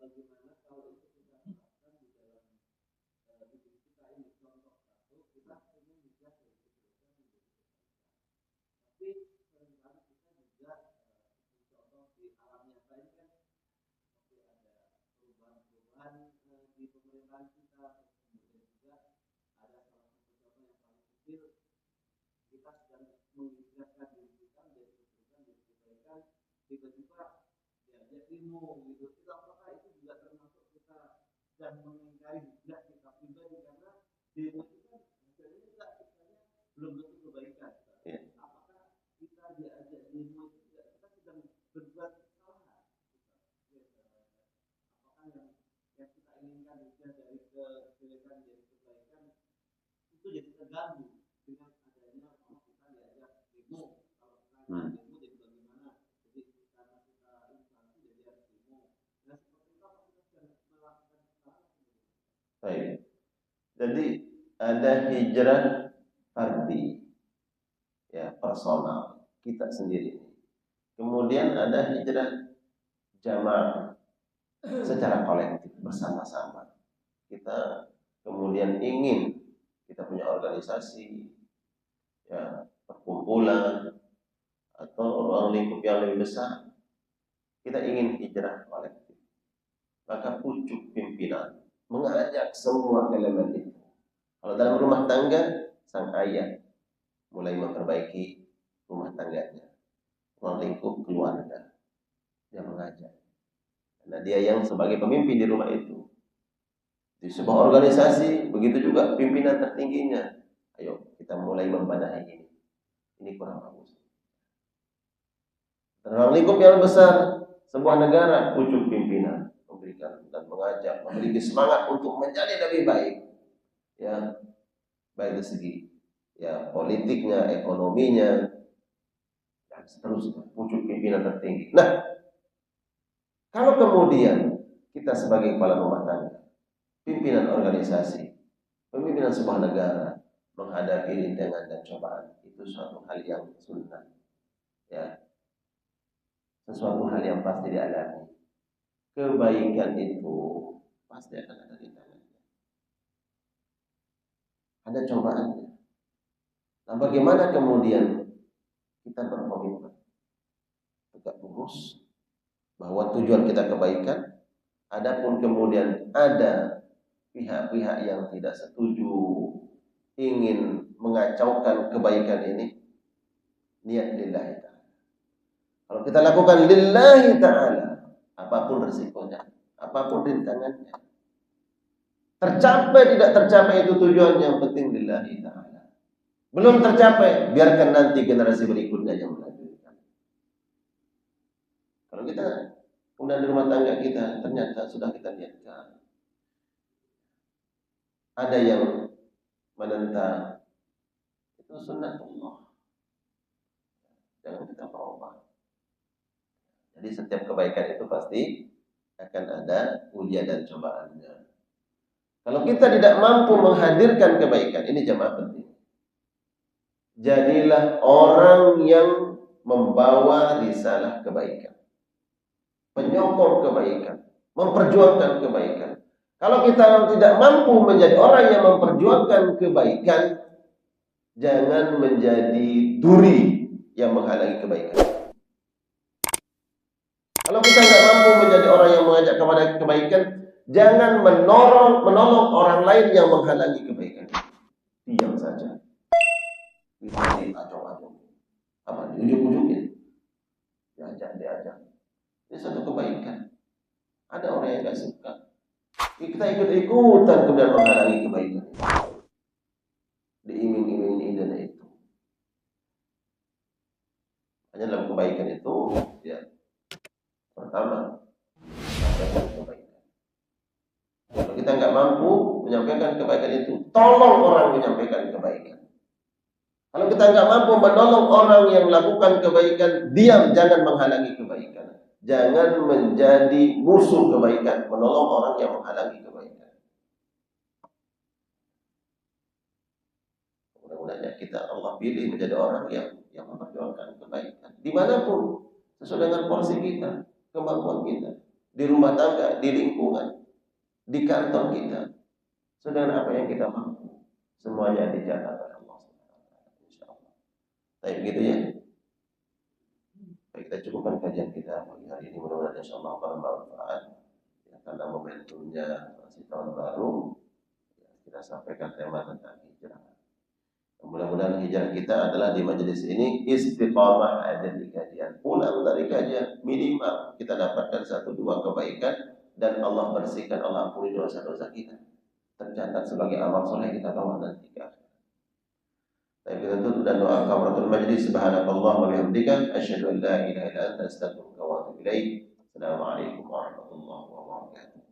Bagaimana kalau itu kita terapkan di dalam hidup kita ini? Contoh satu, kita ingin juga dari kebaikan menjadi kebaikan. Tapi seringkali kita juga contoh di alam nyata ini kan masih ada perubahan-perubahan di pemerintahan kita. Kemudian juga ada salah satu contoh yang paling kecil, kita sedang mengingatkan diri kita menjadi kebaikan, menjadi kebaikan, tiba-tiba diajak ilmu gitu. Itu apakah itu juga termasuk kita dan mengingkari hujah kita pribadi, karena demo itu kan hasilnya juga misalnya belum tentu kebaikan. Ya. Apakah kita diajak demo itu juga kita sedang berbuat kesalahan? Apakah yang kita inginkan hujah dari kejelekan jadi kebaikan itu jadi terganggu dengan adanya kita diajak demo? Kalau kita demo jadi bagaimana? Jadi karena kita instansi jadi harus demo. Nah seperti itu apa kita sedang melakukan kesalahan? Baik. Jadi ada hijrah fardhi, ya personal kita sendiri. Kemudian ada hijrah jamaah secara kolektif bersama-sama. Kita kemudian ingin kita punya organisasi, ya perkumpulan atau ruang lingkup yang lebih besar. Kita ingin hijrah kolektif. Maka pucuk pimpinan mengajak semua elemen itu. Kalau dalam rumah tangga, sang ayah mulai memperbaiki rumah tangganya, ruang lingkup keluarga, dia mengajak. Karena dia yang sebagai pemimpin di rumah itu. Di sebuah organisasi, begitu juga pimpinan tertingginya. Ayo, kita mulai membenahi ini. Ini kurang bagus. Ruang lingkup yang besar, sebuah negara, pucuk pimpinan memberikan dan mengajak, memiliki semangat untuk menjadi lebih baik. Ya, baik dari segi ya politiknya, ekonominya, dan seterusnya, pucuk pimpinan tertinggi. Nah, kalau kemudian kita sebagai kepala rumah tangga, pimpinan organisasi, pemimpinan sebuah negara menghadapi rintangan dan cobaan, itu suatu hal yang sunnah, ya, sesuatu hal yang pasti dialami. Kebaikan itu pasti akan ada rintangannya, ada cobaannya. Nah, bagaimana kemudian kita berkomitmen tegak lurus bahwa tujuan kita kebaikan, adapun kemudian ada pihak-pihak yang tidak setuju, ingin mengacaukan kebaikan ini, niat lillahi ta'ala. Kalau kita lakukan lillahi ta'ala, apapun resikonya, apapun rintangannya, tercapai tidak tercapai itu tujuan, yang penting lillahi ta'ala. Belum tercapai, biarkan nanti generasi berikutnya yang melanjutkan. Kalau kita udah di rumah tangga kita, ternyata sudah kita niatkan, ada yang menentang, itu sunnatullah, jangan kita berubah. Jadi setiap kebaikan itu pasti akan ada ujian dan cobaannya. Kalau kita tidak mampu menghadirkan kebaikan, ini jamaah penting. Jadilah orang yang membawa risalah kebaikan, penyokong kebaikan, memperjuangkan kebaikan. Kalau kita tidak mampu menjadi orang yang memperjuangkan kebaikan, jangan menjadi duri yang menghalangi kebaikan. Kalau kita tidak mampu menjadi orang yang mengajak kepada kebaikan, jangan menolong orang lain yang menghalangi kebaikan. Diam saja. Diajak-ajak. Apa? Diujuk-ujukin. Diajak. Ini satu kebaikan. Ada orang yang tidak suka. Kita ikut-ikutan kemudian menghalangi kebaikan. Diiming-imingi ini dan itu. Hanya dalam kebaikan itu, ya, pertama, sampaikan kebaikan. Kalau kita nggak mampu menyampaikan kebaikan itu, tolong orang menyampaikan kebaikan. Kalau kita nggak mampu menolong orang yang melakukan kebaikan, diam, jangan menghalangi kebaikan. Jangan menjadi musuh kebaikan, menolong orang yang menghalangi kebaikan. Mudah-mudahan kita Allah pilih menjadi orang yang memperjuangkan kebaikan. Dimanapun, sesuai dengan porsi kita, kemampuan kita, di rumah tangga, di lingkungan, di kantor kita, sesuai dengan apa yang kita mampu. Semuanya dijaga oleh Allah. Insyaallah. Baik begitu ya. Baik, kita cukupkan kajian kita pagi hari ini, mudah-mudahan insyaallah bermanfaat. Ya, karena momentumnya masih tahun baru, ya, kita sampaikan tema tentang hijrah. Mudah-mudahan hijrah kita adalah di majelis ini istiqamah ada di kajian. Pulang dari kajian minimal kita dapatkan 1-2 kebaikan dan Allah bersihkan, Allah ampuni dosa-dosa kita. Tercatat sebagai amal soleh kita bawa nanti ke akhir. Tapi kita tutup dan doa kafaratul majlis. Subhanakallah wa bihamdika asyhadu an la ilaha illa anta astaghfiruka wa atubu ilaik. Assalamualaikum warahmatullahi wabarakatuh.